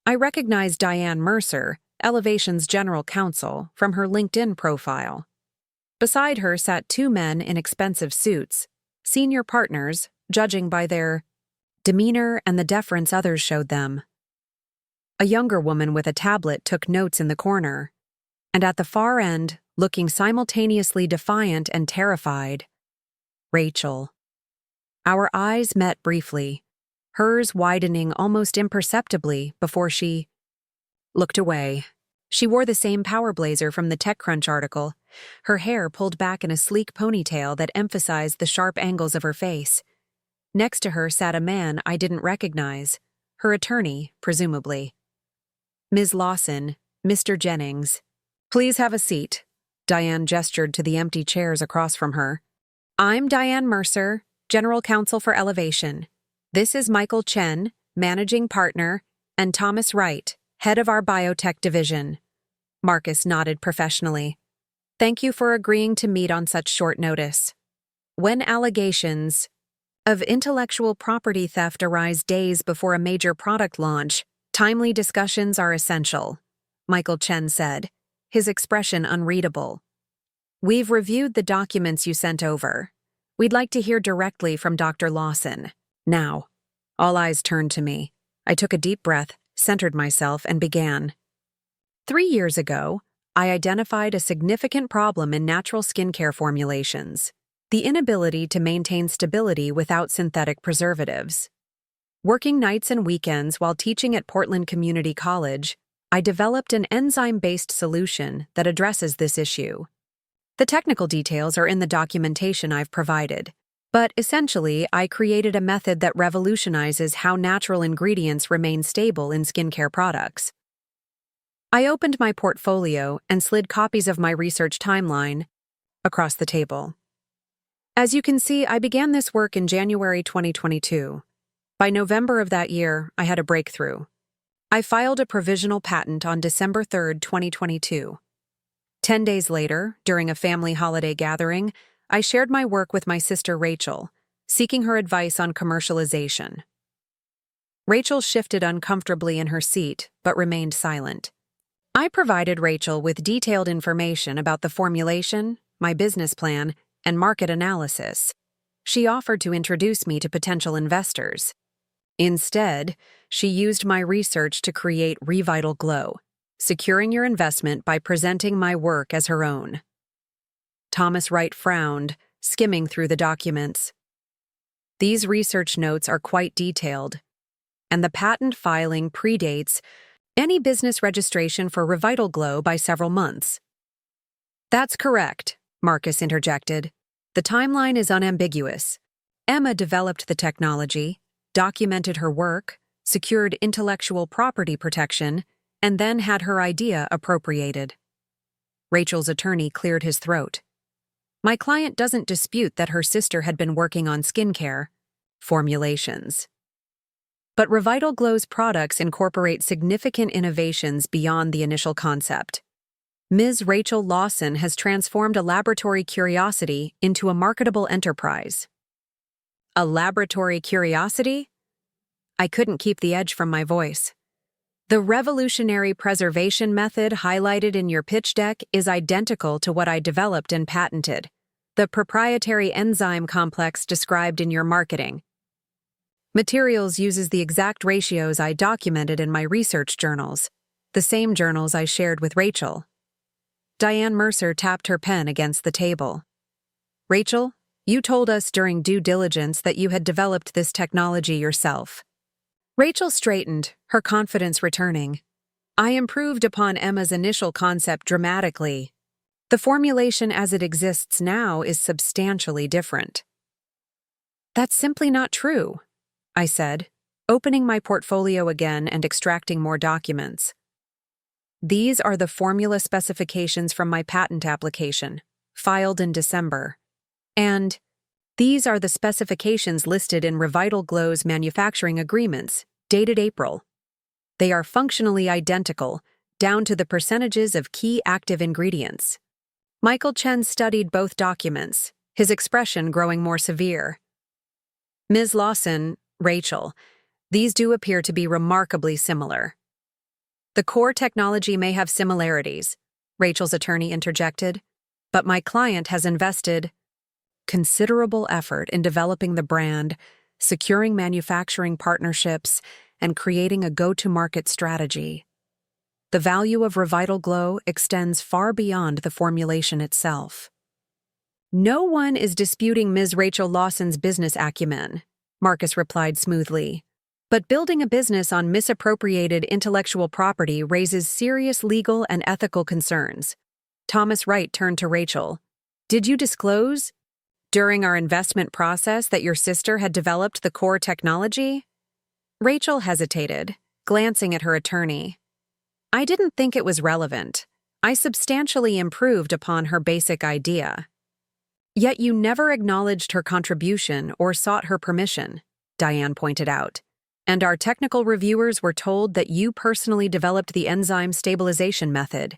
I recognized Diane Mercer, Elevation's general counsel, from her LinkedIn profile. Beside her sat two men in expensive suits, senior partners, judging by their demeanor and the deference others showed them. A younger woman with a tablet took notes in the corner, and at the far end, looking simultaneously defiant and terrified, Rachel. Our eyes met briefly, hers widening almost imperceptibly before she looked away. She wore the same power blazer from the TechCrunch article, her hair pulled back in a sleek ponytail that emphasized the sharp angles of her face. Next to her sat a man I didn't recognize, her attorney, presumably. "Ms. Lawson, Mr. Jennings. Please have a seat." Diane gestured to the empty chairs across from her. "I'm Diane Mercer, General Counsel for Elevation. This is Michael Chen, Managing Partner, and Thomas Wright, Head of our Biotech Division." Marcus nodded professionally. "Thank you for agreeing to meet on such short notice. When allegations of intellectual property theft arise days before a major product launch, Timely discussions are essential, Michael Chen said, his expression unreadable. We've reviewed the documents you sent over. We'd like to hear directly from Dr. Lawson. Now. All eyes turned to me. I took a deep breath, centered myself, and began. 3 years ago, I identified a significant problem in natural skincare formulations: the inability to maintain stability without synthetic preservatives. Working nights and weekends while teaching at Portland Community College, I developed an enzyme-based solution that addresses this issue. The technical details are in the documentation I've provided, but essentially, I created a method that revolutionizes how natural ingredients remain stable in skincare products. I opened my portfolio and slid copies of my research timeline across the table. As you can see, I began this work in January 2022. By November of that year, I had a breakthrough. I filed a provisional patent on December 3, 2022. 10 days later, during a family holiday gathering, I shared my work with my sister Rachel, seeking her advice on commercialization. Rachel shifted uncomfortably in her seat, but remained silent. I provided Rachel with detailed information about the formulation, my business plan, and market analysis. She offered to introduce me to potential investors. Instead, she used my research to create RevitalGlow, securing your investment by presenting my work as her own. Thomas Wright frowned, skimming through the documents. These research notes are quite detailed, and the patent filing predates any business registration for RevitalGlow by several months. That's correct, Marcus interjected. The timeline is unambiguous. Emma developed the technology, documented her work, secured intellectual property protection, and then had her idea appropriated. Rachel's attorney cleared his throat. My client doesn't dispute that her sister had been working on skincare formulations. But RevitalGlow's products incorporate significant innovations beyond the initial concept. Ms. Rachel Lawson has transformed a laboratory curiosity into a marketable enterprise. A laboratory curiosity? I couldn't keep the edge from my voice. The revolutionary preservation method highlighted in your pitch deck is identical to what I developed and patented, the proprietary enzyme complex described in your marketing materials uses the exact ratios I documented in my research journals, the same journals I shared with Rachel. Diane Mercer tapped her pen against the table. Rachel, you told us during due diligence that you had developed this technology yourself. Rachel straightened, her confidence returning. I improved upon Emma's initial concept dramatically. The formulation as it exists now is substantially different. That's simply not true, I said, opening my portfolio again and extracting more documents. These are the formula specifications from my patent application, filed in December. And these are the specifications listed in RevitalGlow's manufacturing agreements, dated April. They are functionally identical, down to the percentages of key active ingredients. Michael Chen studied both documents, his expression growing more severe. Ms. Lawson, Rachel, these do appear to be remarkably similar. The core technology may have similarities, Rachel's attorney interjected, but my client has invested considerable effort in developing the brand, securing manufacturing partnerships, and creating a go-to-market strategy. The value of RevitalGlow extends far beyond the formulation itself. No one is disputing Ms. Rachel Lawson's business acumen, Marcus replied smoothly. But building a business on misappropriated intellectual property raises serious legal and ethical concerns. Thomas Wright turned to Rachel. Did you disclose during our investment process that your sister had developed the core technology? Rachel hesitated, glancing at her attorney. I didn't think it was relevant. I substantially improved upon her basic idea. Yet you never acknowledged her contribution or sought her permission, Diane pointed out. And our technical reviewers were told that you personally developed the enzyme stabilization method.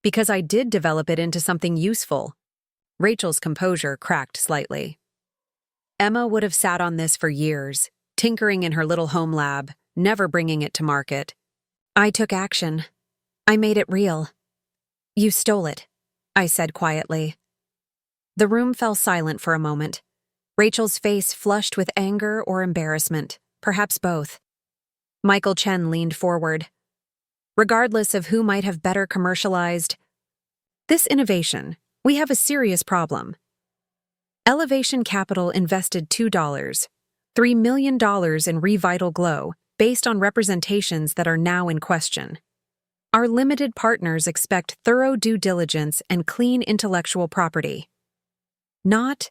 Because I did develop it into something useful. Rachel's composure cracked slightly. Emma would have sat on this for years, tinkering in her little home lab, never bringing it to market. I took action. I made it real. You stole it, I said quietly. The room fell silent for a moment. Rachel's face flushed with anger or embarrassment, perhaps both. Michael Chen leaned forward. Regardless of who might have better commercialized this innovation, we have a serious problem. Elevation Capital invested $3 million in RevitalGlow based on representations that are now in question. Our limited partners expect thorough due diligence and clean intellectual property. Not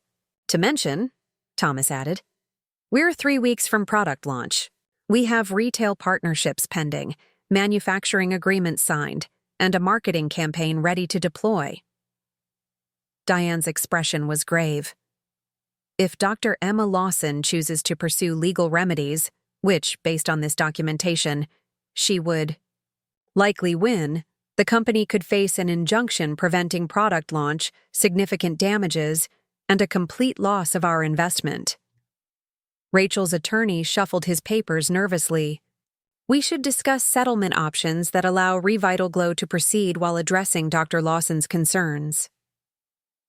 to mention, Thomas added, we're 3 weeks from product launch. We have retail partnerships pending, manufacturing agreements signed, and a marketing campaign ready to deploy. Diane's expression was grave. If Dr. Emma Lawson chooses to pursue legal remedies, which, based on this documentation, she would likely win, the company could face an injunction preventing product launch, significant damages, and a complete loss of our investment. Rachel's attorney shuffled his papers nervously. We should discuss settlement options that allow RevitalGlow to proceed while addressing Dr. Lawson's concerns.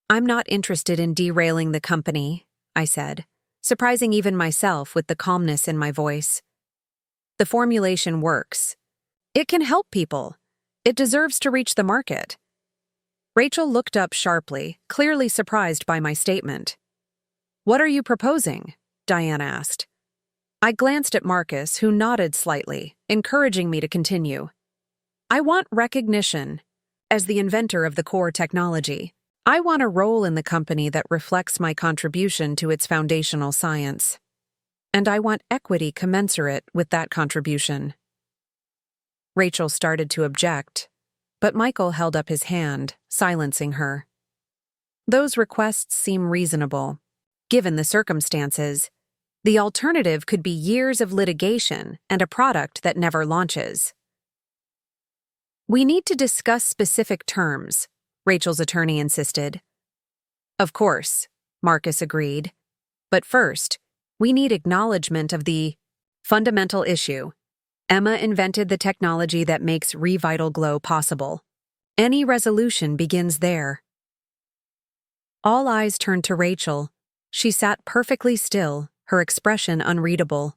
I'm not interested in derailing the company, I said, surprising even myself with the calmness in my voice. The formulation works. It can help people. It deserves to reach the market. Rachel looked up sharply, clearly surprised by my statement. What are you proposing? Diane asked. I glanced at Marcus, who nodded slightly, encouraging me to continue. I want recognition. As the inventor of the core technology, I want a role in the company that reflects my contribution to its foundational science. And I want equity commensurate with that contribution. Rachel started to object, but Michael held up his hand, silencing her. Those requests seem reasonable. Given the circumstances, the alternative could be years of litigation and a product that never launches. We need to discuss specific terms, Rachel's attorney insisted. Of course, Marcus agreed. But first, we need acknowledgement of the fundamental issue. Emma invented the technology that makes RevitalGlow possible. Any resolution begins there. All eyes turned to Rachel. She sat perfectly still, her expression unreadable.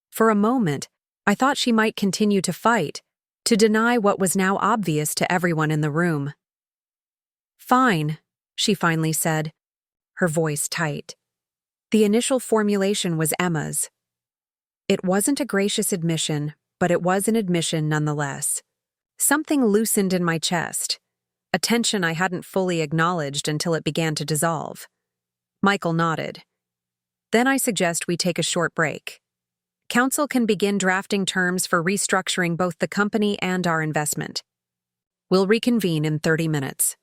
For a moment, I thought she might continue to fight, to deny what was now obvious to everyone in the room. Fine, she finally said, her voice tight. The initial formulation was Emma's. It wasn't a gracious admission, but it was an admission nonetheless. Something loosened in my chest, a tension I hadn't fully acknowledged until it began to dissolve. Michael nodded. Then I suggest we take a short break. Council can begin drafting terms for restructuring both the company and our investment. We'll reconvene in 30 minutes.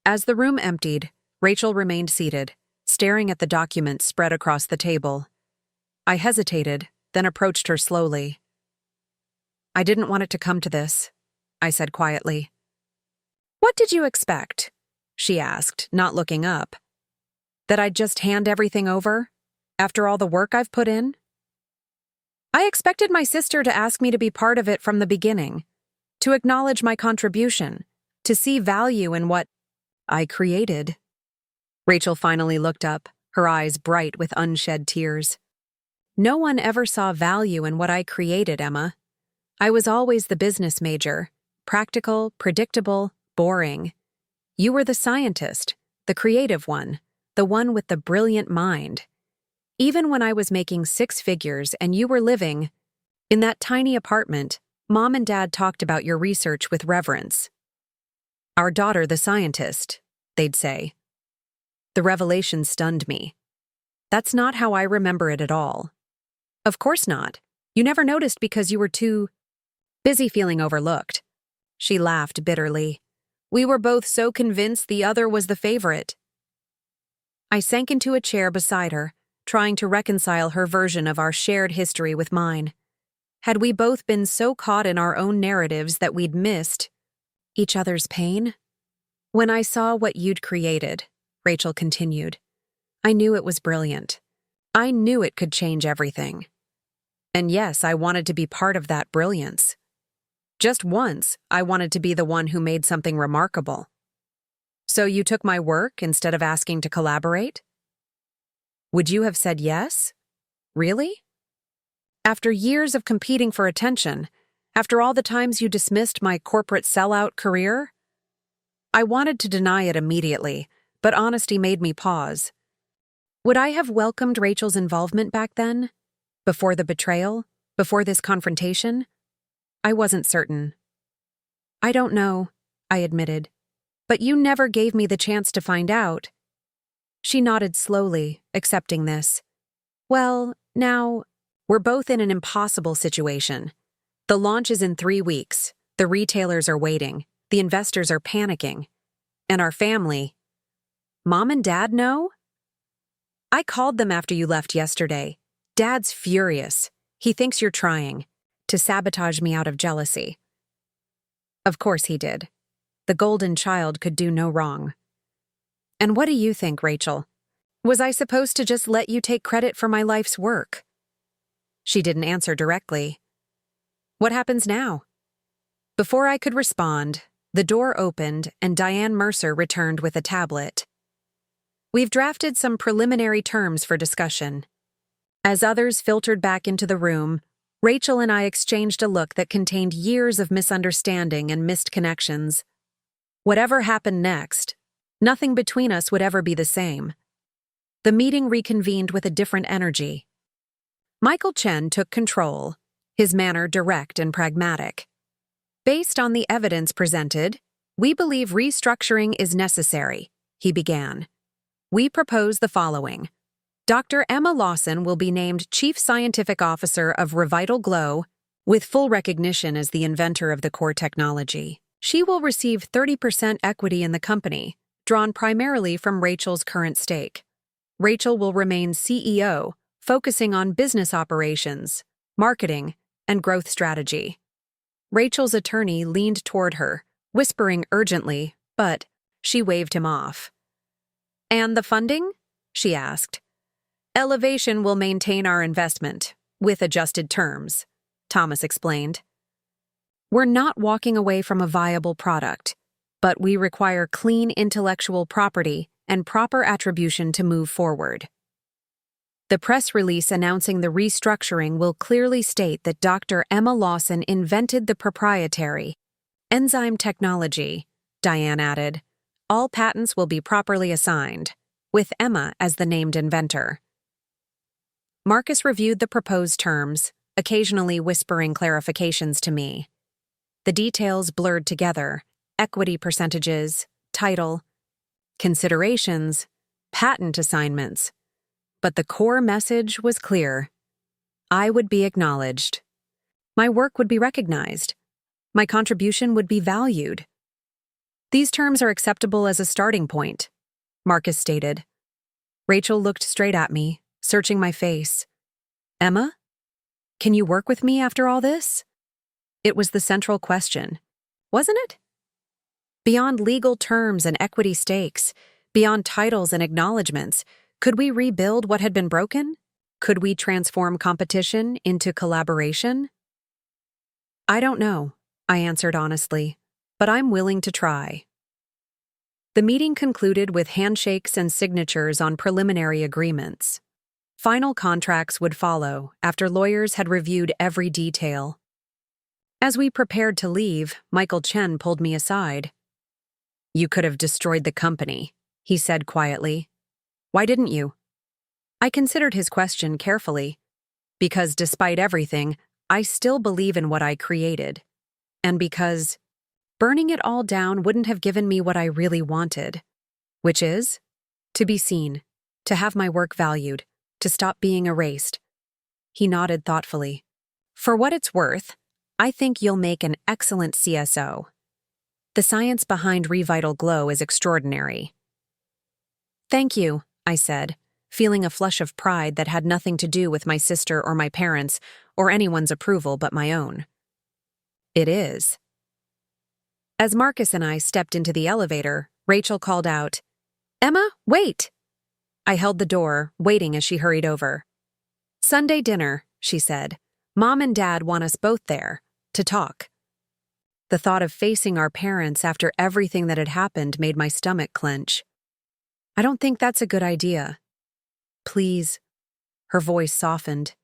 As the room emptied, Rachel remained seated, staring at the documents spread across the table. I hesitated, then approached her slowly. I didn't want it to come to this, I said quietly. What did you expect? She asked, not looking up. That I'd just hand everything over, after all the work I've put in? I expected my sister to ask me to be part of it from the beginning, to acknowledge my contribution, to see value in what I created. Rachel finally looked up, her eyes bright with unshed tears. No one ever saw value in what I created, Emma. I was always the business major, practical, predictable, boring. You were the scientist, the creative one, the one with the brilliant mind. Even when I was making 6 figures and you were living in that tiny apartment, Mom and Dad talked about your research with reverence. Our daughter, the scientist, they'd say. The revelation stunned me. That's not how I remember it at all. Of course not. You never noticed because you were too busy feeling overlooked. She laughed bitterly. We were both so convinced the other was the favorite. I sank into a chair beside her, trying to reconcile her version of our shared history with mine. Had we both been so caught in our own narratives that we'd missed each other's pain? When I saw what you'd created, Rachel continued, I knew it was brilliant. I knew it could change everything. And yes, I wanted to be part of that brilliance. Just once, I wanted to be the one who made something remarkable. So you took my work instead of asking to collaborate? Would you have said yes? Really? After years of competing for attention, after all the times you dismissed my corporate sellout career? I wanted to deny it immediately, but honesty made me pause. Would I have welcomed Rachel's involvement back then? Before the betrayal? Before this confrontation? I wasn't certain. I don't know, I admitted. But you never gave me the chance to find out. She nodded slowly, accepting this. Well, now, we're both in an impossible situation. The launch is in 3 weeks. The retailers are waiting. The investors are panicking. And our family. Mom and Dad know? I called them after you left yesterday. Dad's furious. He thinks you're trying to sabotage me out of jealousy. Of course he did. The golden child could do no wrong. And what do you think, Rachel? Was I supposed to just let you take credit for my life's work? She didn't answer directly. What happens now? Before I could respond, the door opened and Diane Mercer returned with a tablet. We've drafted some preliminary terms for discussion. As others filtered back into the room, Rachel and I exchanged a look that contained years of misunderstanding and missed connections. Whatever happened next, nothing between us would ever be the same. The meeting reconvened with a different energy. Michael Chen took control, his manner direct and pragmatic. Based on the evidence presented, we believe restructuring is necessary, he began. We propose the following. Dr. Emma Lawson will be named Chief Scientific Officer of RevitalGlow, with full recognition as the inventor of the core technology. She will receive 30% equity in the company, drawn primarily from Rachel's current stake. Rachel will remain CEO, focusing on business operations, marketing, and growth strategy. Rachel's attorney leaned toward her, whispering urgently, but she waved him off. And the funding? She asked. Elevation will maintain our investment, with adjusted terms, Thomas explained. We're not walking away from a viable product, but we require clean intellectual property and proper attribution to move forward. The press release announcing the restructuring will clearly state that Dr. Emma Lawson invented the proprietary enzyme technology, Diane added. All patents will be properly assigned, with Emma as the named inventor. Marcus reviewed the proposed terms, occasionally whispering clarifications to me. The details blurred together, equity percentages, title, considerations, patent assignments. But the core message was clear. I would be acknowledged. My work would be recognized. My contribution would be valued. These terms are acceptable as a starting point, Marcus stated. Rachel looked straight at me, searching my face. Emma? Can you work with me after all this? It was the central question, wasn't it? Beyond legal terms and equity stakes, beyond titles and acknowledgments, could we rebuild what had been broken? Could we transform competition into collaboration? I don't know, I answered honestly, but I'm willing to try. The meeting concluded with handshakes and signatures on preliminary agreements. Final contracts would follow after lawyers had reviewed every detail. As we prepared to leave, Michael Chen pulled me aside. You could have destroyed the company, he said quietly. Why didn't you? I considered his question carefully, because despite everything, I still believe in what I created. And because burning it all down wouldn't have given me what I really wanted, which is to be seen, to have my work valued, to stop being erased. He nodded thoughtfully. For what it's worth, I think you'll make an excellent CSO. The science behind RevitalGlow is extraordinary. Thank you, I said, feeling a flush of pride that had nothing to do with my sister or my parents or anyone's approval but my own. It is. As Marcus and I stepped into the elevator, Rachel called out, Emma, wait! I held the door, waiting as she hurried over. Sunday dinner, she said. Mom and Dad want us both there, to talk. The thought of facing our parents after everything that had happened made my stomach clench. I don't think that's a good idea. Please. Her voice softened.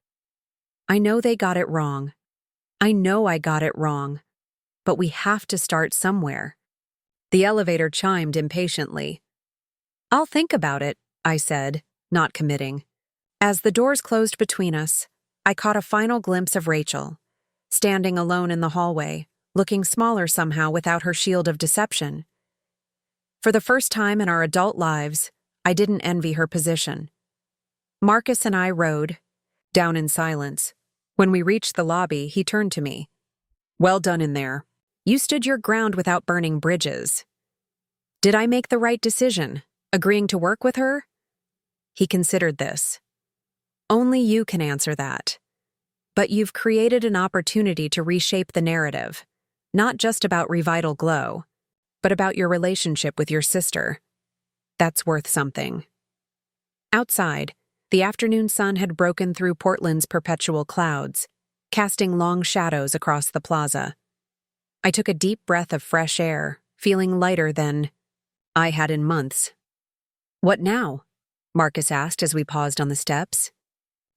I know they got it wrong. I know I got it wrong. But we have to start somewhere. The elevator chimed impatiently. I'll think about it, I said, not committing. As the doors closed between us, I caught a final glimpse of Rachel, standing alone in the hallway, looking smaller somehow without her shield of deception. For the first time in our adult lives, I didn't envy her position. Marcus and I rode, down in silence. When we reached the lobby, he turned to me. Well done in there. You stood your ground without burning bridges. Did I make the right decision, agreeing to work with her? He considered this. Only you can answer that. But you've created an opportunity to reshape the narrative, not just about RevitalGlow, but about your relationship with your sister. That's worth something. Outside, the afternoon sun had broken through Portland's perpetual clouds, casting long shadows across the plaza. I took a deep breath of fresh air, feeling lighter than I had in months. What now? Marcus asked as we paused on the steps.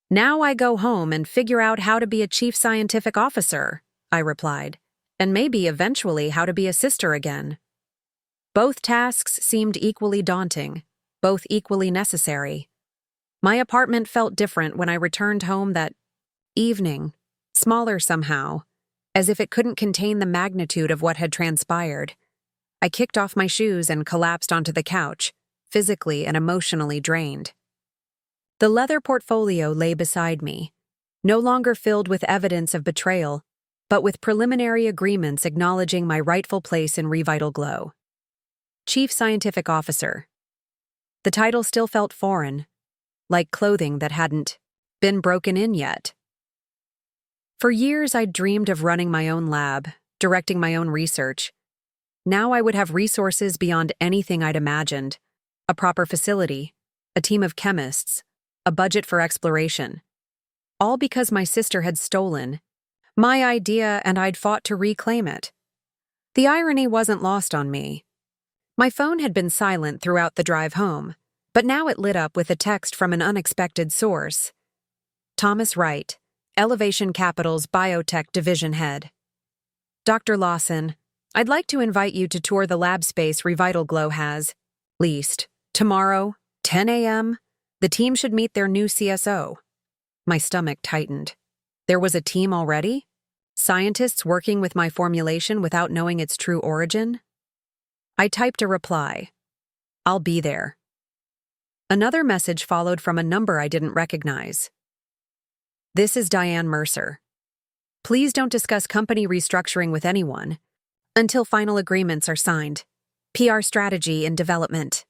Now I go home and figure out how to be a chief scientific officer, I replied, and maybe eventually how to be a sister again. Both tasks seemed equally daunting, both equally necessary. My apartment felt different when I returned home that evening, smaller somehow, as if it couldn't contain the magnitude of what had transpired. I kicked off my shoes and collapsed onto the couch, physically and emotionally drained. The leather portfolio lay beside me, no longer filled with evidence of betrayal, but with preliminary agreements acknowledging my rightful place in RevitalGlow. Chief Scientific Officer. The title still felt foreign, like clothing that hadn't been broken in yet. For years, I'd dreamed of running my own lab, directing my own research. Now I would have resources beyond anything I'd imagined. A proper facility, a team of chemists, a budget for exploration. All because my sister had stolen my idea and I'd fought to reclaim it. The irony wasn't lost on me. My phone had been silent throughout the drive home, but now it lit up with a text from an unexpected source. Thomas Wright, Elevation Capital's Biotech Division Head. Dr. Lawson, I'd like to invite you to tour the lab space RevitalGlow has leased. Tomorrow, 10 a.m., the team should meet their new CSO. My stomach tightened. There was a team already? Scientists working with my formulation without knowing its true origin? I typed a reply. I'll be there. Another message followed from a number I didn't recognize. This is Diane Mercer. Please don't discuss company restructuring with anyone until final agreements are signed. PR strategy in development.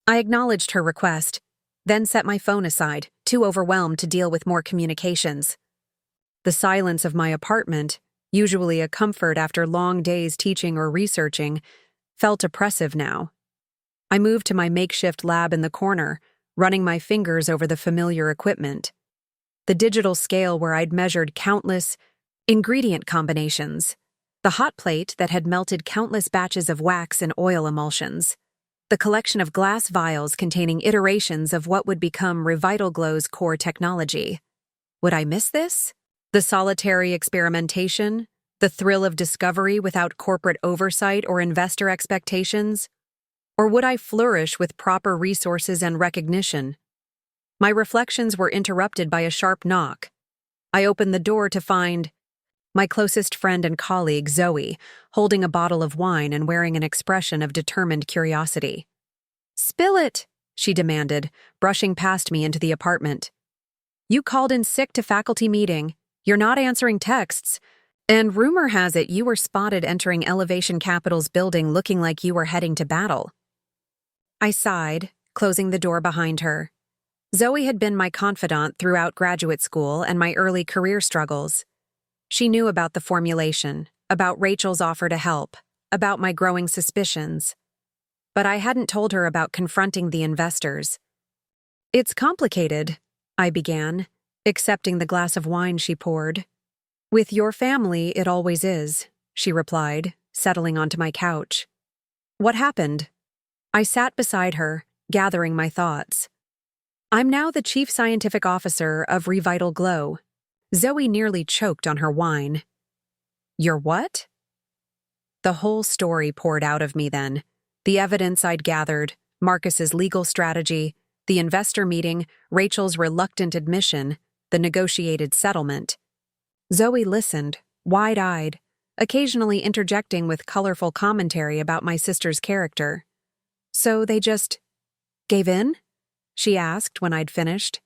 I acknowledged her request, then set my phone aside, too overwhelmed to deal with more communications. The silence of my apartment, usually a comfort after long days teaching or researching, felt oppressive now. I moved to my makeshift lab in the corner, running my fingers over the familiar equipment. The digital scale where I'd measured countless ingredient combinations. The hot plate that had melted countless batches of wax and oil emulsions. The collection of glass vials containing iterations of what would become RevitalGlow's core technology. Would I miss this? The solitary experimentation? The thrill of discovery without corporate oversight or investor expectations? Or would I flourish with proper resources and recognition? My reflections were interrupted by a sharp knock. I opened the door to find my closest friend and colleague, Zoe, holding a bottle of wine and wearing an expression of determined curiosity. "Spill it," she demanded, brushing past me into the apartment. "You called in sick to faculty meeting. You're not answering texts. And rumor has it you were spotted entering Elevation Capital's building looking like you were heading to battle." I sighed, closing the door behind her. Zoe had been my confidant throughout graduate school and my early career struggles. She knew about the formulation, about Rachel's offer to help, about my growing suspicions. But I hadn't told her about confronting the investors. "It's complicated," I began, accepting the glass of wine she poured. "With your family, it always is," she replied, settling onto my couch. "What happened?" I sat beside her, gathering my thoughts. "I'm now the Chief Scientific Officer of RevitalGlow." Zoe nearly choked on her wine. "You're what?" The whole story poured out of me then. The evidence I'd gathered, Marcus's legal strategy, the investor meeting, Rachel's reluctant admission, the negotiated settlement. Zoe listened, wide-eyed, occasionally interjecting with colorful commentary about my sister's character. "So they just gave in?" she asked when I'd finished.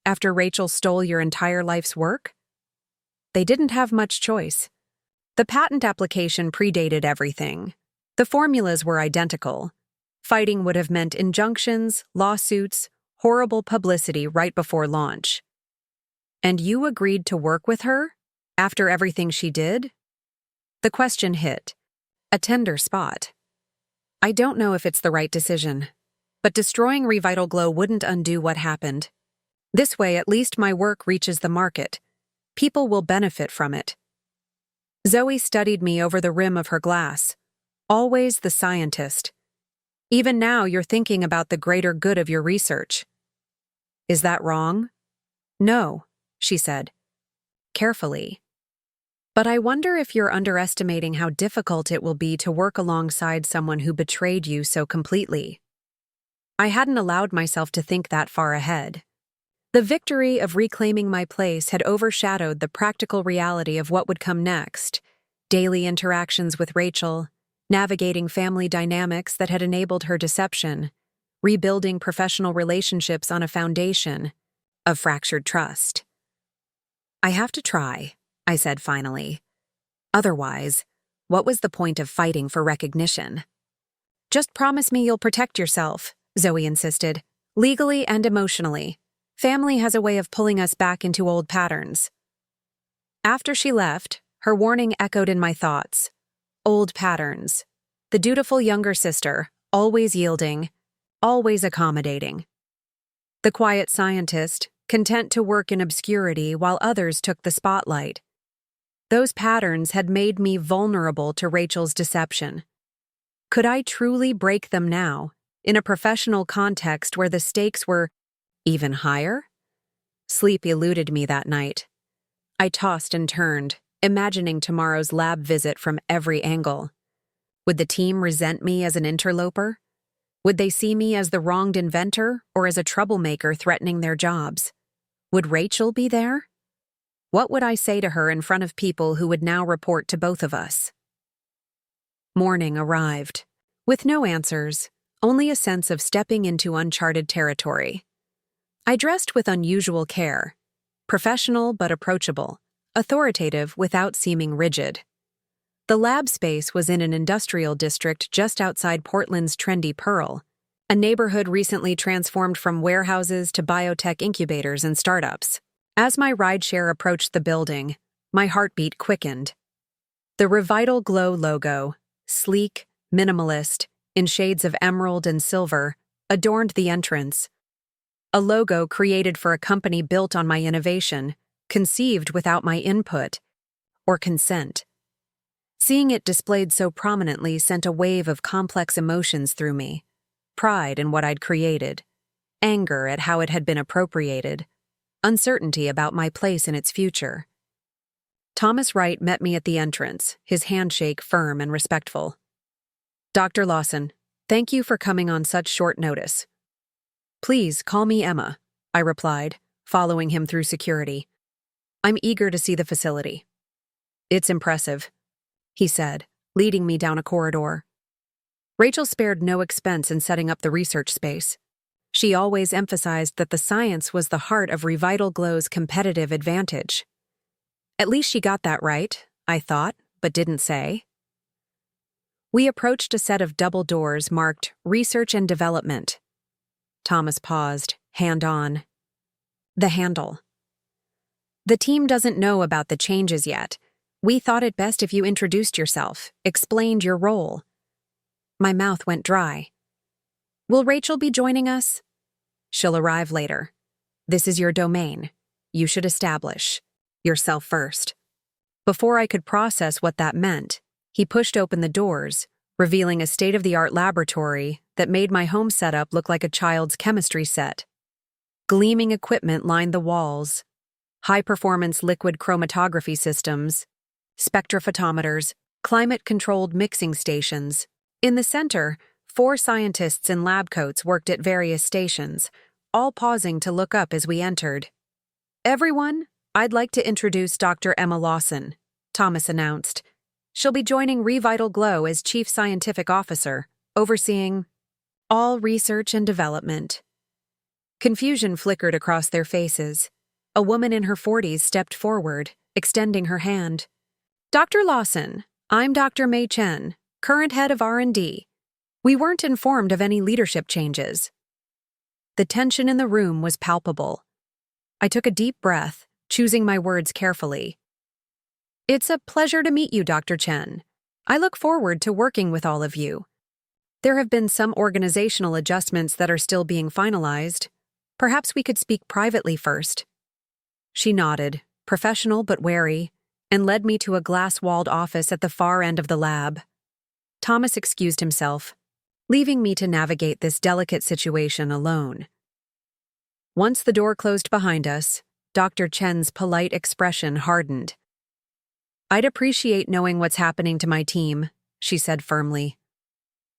"After Rachel stole your entire life's work?" "They didn't have much choice. The patent application predated everything. The formulas were identical. Fighting would have meant injunctions, lawsuits, horrible publicity right before launch." "And you agreed to work with her? After everything she did?" The question hit. A tender spot. "I don't know if it's the right decision, but destroying RevitalGlow wouldn't undo what happened. This way, at least my work reaches the market. People will benefit from it." Zoe studied me over the rim of her glass. Always the scientist. "Even now, you're thinking about the greater good of your research." "Is that wrong?" "No," she said, carefully. "But I wonder if you're underestimating how difficult it will be to work alongside someone who betrayed you so completely." I hadn't allowed myself to think that far ahead. The victory of reclaiming my place had overshadowed the practical reality of what would come next: daily interactions with Rachel, navigating family dynamics that had enabled her deception, rebuilding professional relationships on a foundation of fractured trust. "I have to try," I said finally. "Otherwise, what was the point of fighting for recognition?" "Just promise me you'll protect yourself," Zoe insisted, "legally and emotionally. Family has a way of pulling us back into old patterns." After she left, her warning echoed in my thoughts. Old patterns. The dutiful younger sister, always yielding, always accommodating. The quiet scientist, content to work in obscurity while others took the spotlight. Those patterns had made me vulnerable to Rachel's deception. Could I truly break them now, in a professional context where the stakes were even higher? Sleep eluded me that night. I tossed and turned, imagining tomorrow's lab visit from every angle. Would the team resent me as an interloper? Would they see me as the wronged inventor or as a troublemaker threatening their jobs? Would Rachel be there? What would I say to her in front of people who would now report to both of us? Morning arrived, with no answers, only a sense of stepping into uncharted territory. I dressed with unusual care, professional but approachable, authoritative without seeming rigid. The lab space was in an industrial district just outside Portland's trendy Pearl, a neighborhood recently transformed from warehouses to biotech incubators and startups. As my rideshare approached the building, my heartbeat quickened. The RevitalGlow logo, sleek, minimalist, in shades of emerald and silver, adorned the entrance. A logo created for a company built on my innovation, conceived without my input or consent. Seeing it displayed so prominently sent a wave of complex emotions through me. Pride in what I'd created, anger at how it had been appropriated, uncertainty about my place in its future. Thomas Wright met me at the entrance, his handshake firm and respectful. "Dr. Lawson, thank you for coming on such short notice." "Please call me Emma," I replied, following him through security. "I'm eager to see the facility." "It's impressive," he said, leading me down a corridor. Rachel spared no expense in setting up the research space. She always emphasized that the science was the heart of RevitalGlow's competitive advantage. At least she got that right, I thought, but didn't say. We approached a set of double doors marked Research and Development. Thomas paused, hand on. "The handle. The team doesn't know about the changes yet. We thought it best if you introduced yourself, explained your role." My mouth went dry. "Will Rachel be joining us?" "She'll arrive later. This is your domain. you should establish yourself first. Before I could process what that meant, he pushed open the doors, revealing a state-of-the-art laboratory that made my home setup look like a child's chemistry set. Gleaming equipment lined the walls, high-performance liquid chromatography systems, spectrophotometers, climate-controlled mixing stations. In the center, 4 scientists in lab coats worked at various stations, all pausing to look up as we entered. "Everyone, I'd like to introduce Dr. Emma Lawson," Thomas announced. "She'll be joining RevitalGlow as Chief Scientific Officer, overseeing all research and development." Confusion flickered across their faces. A woman in her 40s stepped forward, extending her hand. "Dr. Lawson, I'm Dr. Mei Chen, current head of R&D. We weren't informed of any leadership changes." The tension in the room was palpable. I took a deep breath, choosing my words carefully. "It's a pleasure to meet you, Dr. Chen. I look forward to working with all of you. There have been some organizational adjustments that are still being finalized. Perhaps we could speak privately first." She nodded, professional but wary, and led me to a glass-walled office at the far end of the lab. Thomas excused himself, leaving me to navigate this delicate situation alone. Once the door closed behind us, Dr. Chen's polite expression hardened. "I'd appreciate knowing what's happening to my team," she said firmly.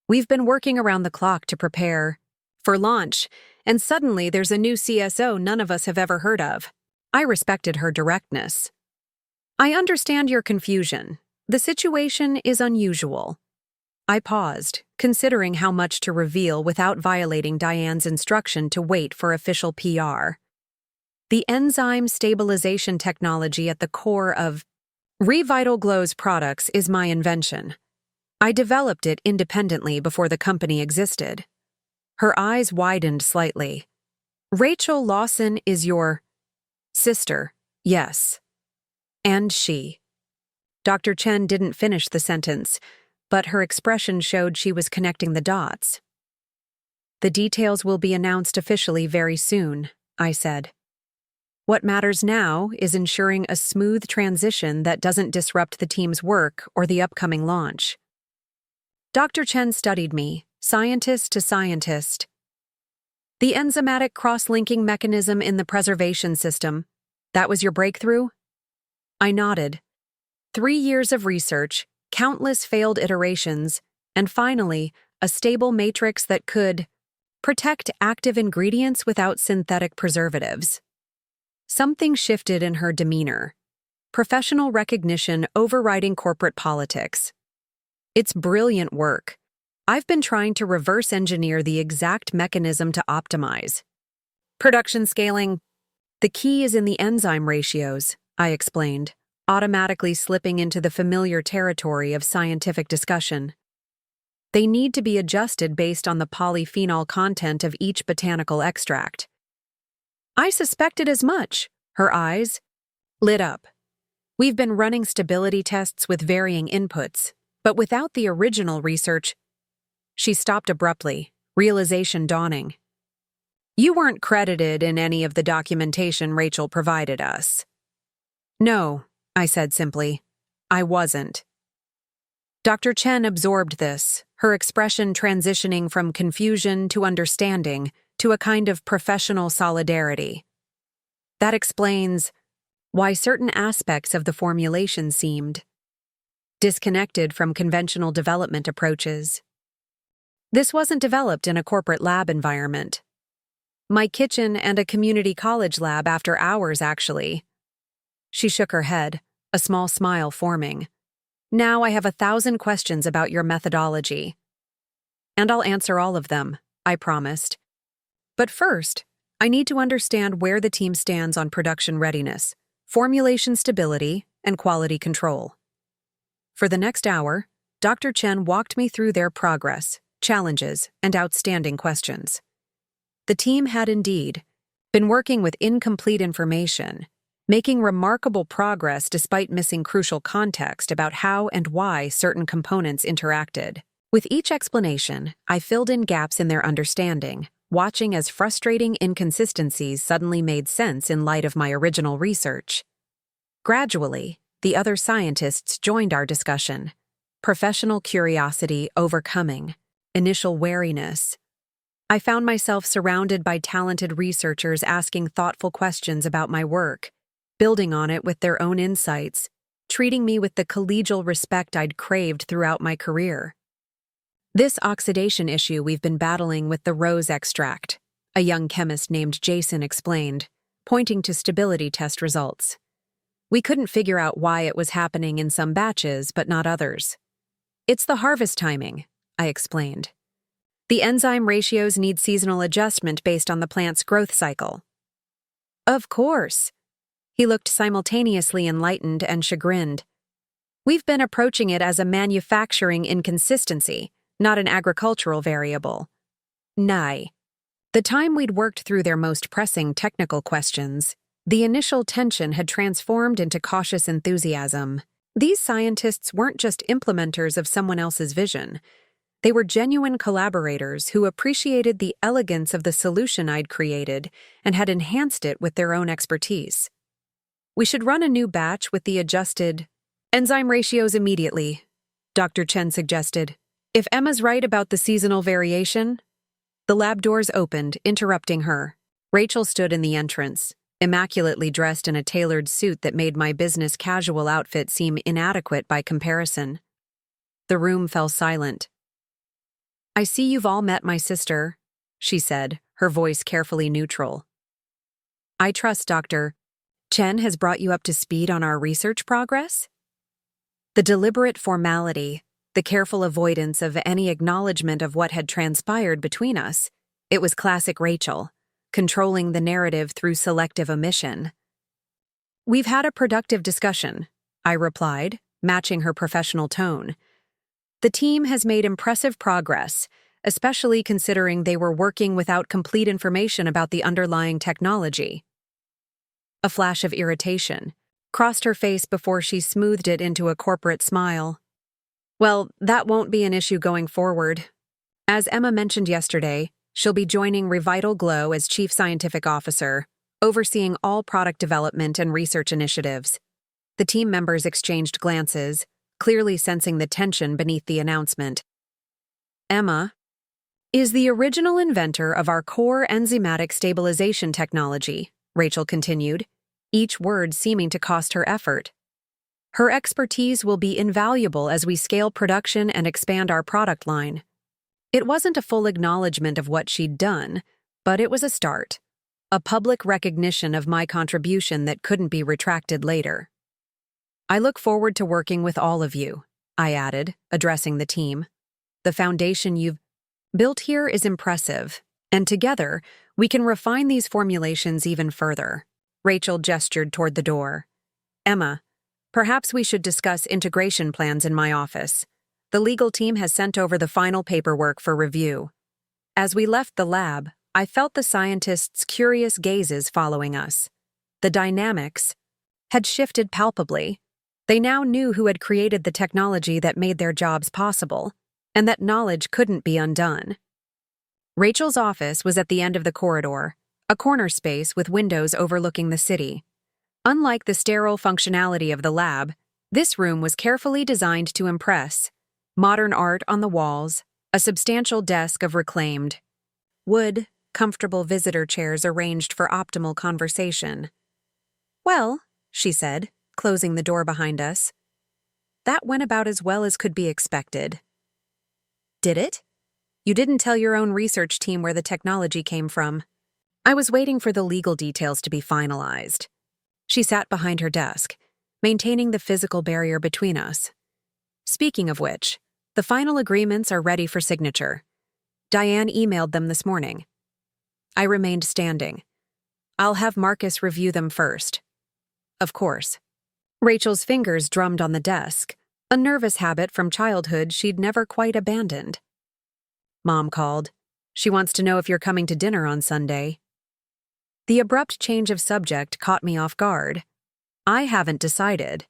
"We've been working around the clock to prepare for launch, and suddenly there's a new CSO none of us have ever heard of." I respected her directness. "I understand your confusion. The situation is unusual." I paused, considering how much to reveal without violating Diane's instruction to wait for official PR. The enzyme stabilization technology at the core of RevitalGlow's products is my invention. I developed it independently before the company existed. Her eyes widened slightly. "Rachel Lawson is your sister, yes. And she." Dr. Chen didn't finish the sentence, but her expression showed she was connecting the dots. "The details will be announced officially very soon," I said. "What matters now is ensuring a smooth transition that doesn't disrupt the team's work or the upcoming launch." Dr. Chen studied me, scientist to scientist. "The enzymatic cross-linking mechanism in the preservation system, that was your breakthrough?" I nodded. 3 years of research, countless failed iterations, and finally, a stable matrix that could protect active ingredients without synthetic preservatives. Something shifted in her demeanor. Professional recognition overriding corporate politics. "It's brilliant work. I've been trying to reverse engineer the exact mechanism to optimize production scaling. The key is in the enzyme ratios," I explained, automatically slipping into the familiar territory of scientific discussion. "They need to be adjusted based on the polyphenol content of each botanical extract." "I suspected as much," her eyes lit up. "We've been running stability tests with varying inputs, but without the original research." She stopped abruptly, realization dawning. "You weren't credited in any of the documentation Rachel provided us." "No," I said simply. "I wasn't." Dr. Chen absorbed this, her expression transitioning from confusion to understanding to a kind of professional solidarity. "That explains why certain aspects of the formulation seemed disconnected from conventional development approaches. This wasn't developed in a corporate lab environment. My kitchen and a community college lab after hours, actually." She shook her head, a small smile forming. "Now I have 1,000 questions about your methodology." "And I'll answer all of them," I promised. "But first, I need to understand where the team stands on production readiness, formulation stability, and quality control." For the next hour, Dr. Chen walked me through their progress, challenges, and outstanding questions. The team had indeed been working with incomplete information, making remarkable progress despite missing crucial context about how and why certain components interacted. With each explanation, I filled in gaps in their understanding, watching as frustrating inconsistencies suddenly made sense in light of my original research. Gradually, the other scientists joined our discussion. Professional curiosity overcoming initial wariness. I found myself surrounded by talented researchers asking thoughtful questions about my work, building on it with their own insights, treating me with the collegial respect I'd craved throughout my career. This oxidation issue we've been battling with the rose extract, a young chemist named Jason explained, pointing to stability test results. We couldn't figure out why it was happening in some batches, but not others. It's the harvest timing, I explained. The enzyme ratios need seasonal adjustment based on the plant's growth cycle. Of course. He looked simultaneously enlightened and chagrined. We've been approaching it as a manufacturing inconsistency, not an agricultural variable. Nay. The time we'd worked through their most pressing technical questions, the initial tension had transformed into cautious enthusiasm. These scientists weren't just implementers of someone else's vision. They were genuine collaborators who appreciated the elegance of the solution I'd created and had enhanced it with their own expertise. We should run a new batch with the adjusted enzyme ratios immediately, Dr. Chen suggested. If Emma's right about the seasonal variation. The lab doors opened, interrupting her. Rachel stood in the entrance, immaculately dressed in a tailored suit that made my business casual outfit seem inadequate by comparison. The room fell silent. I see you've all met my sister, she said, her voice carefully neutral. I trust Dr. Chen has brought you up to speed on our research progress? The deliberate formality, the careful avoidance of any acknowledgement of what had transpired between us, it was classic Rachel, controlling the narrative through selective omission. We've had a productive discussion, I replied, matching her professional tone. The team has made impressive progress, especially considering they were working without complete information about the underlying technology. A flash of irritation crossed her face before she smoothed it into a corporate smile. Well, that won't be an issue going forward. As Emma mentioned yesterday, she'll be joining RevitalGlow as Chief Scientific Officer, overseeing all product development and research initiatives. The team members exchanged glances, clearly sensing the tension beneath the announcement. Emma is the original inventor of our core enzymatic stabilization technology, Rachel continued, each word seeming to cost her effort. Her expertise will be invaluable as we scale production and expand our product line. It wasn't a full acknowledgement of what she'd done, but it was a start, a public recognition of my contribution that couldn't be retracted later. I look forward to working with all of you, I added, addressing the team. The foundation you've built here is impressive, and together, we can refine these formulations even further. Rachel gestured toward the door. Emma, perhaps we should discuss integration plans in my office. The legal team has sent over the final paperwork for review. As we left the lab, I felt the scientists' curious gazes following us. The dynamics had shifted palpably. They now knew who had created the technology that made their jobs possible, and that knowledge couldn't be undone. Rachel's office was at the end of the corridor, a corner space with windows overlooking the city. Unlike the sterile functionality of the lab, this room was carefully designed to impress. Modern art on the walls, a substantial desk of reclaimed wood, comfortable visitor chairs arranged for optimal conversation. Well, she said, closing the door behind us. That went about as well as could be expected. Did it? You didn't tell your own research team where the technology came from. I was waiting for the legal details to be finalized. She sat behind her desk, maintaining the physical barrier between us. Speaking of which, the final agreements are ready for signature. Diane emailed them this morning. I remained standing. I'll have Marcus review them first. Of course. Rachel's fingers drummed on the desk, a nervous habit from childhood she'd never quite abandoned. Mom called. She wants to know if you're coming to dinner on Sunday. The abrupt change of subject caught me off guard. I haven't decided.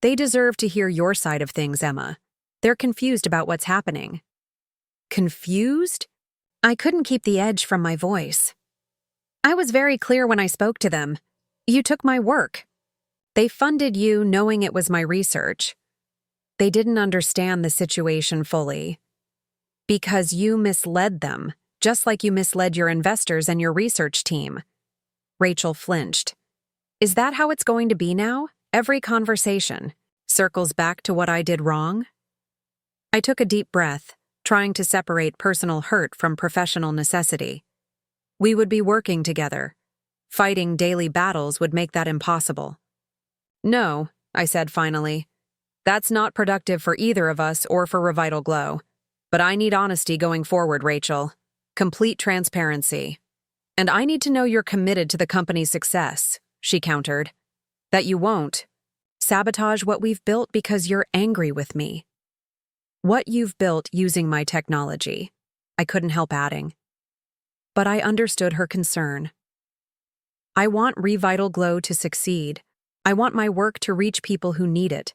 They deserve to hear your side of things, Emma. They're confused about what's happening. Confused? I couldn't keep the edge from my voice. I was very clear when I spoke to them. You took my work. They funded you knowing it was my research. They didn't understand the situation fully. Because you misled them, just like you misled your investors and your research team. Rachel flinched. Is that how it's going to be now? Every conversation circles back to what I did wrong? I took a deep breath, trying to separate personal hurt from professional necessity. We would be working together. Fighting daily battles would make that impossible. No, I said finally. That's not productive for either of us or for RevitalGlow. But I need honesty going forward, Rachel. Complete transparency. And I need to know you're committed to the company's success, she countered. That you won't sabotage what we've built because you're angry with me. What you've built using my technology, I couldn't help adding. But I understood her concern. I want RevitalGlow to succeed. I want my work to reach people who need it.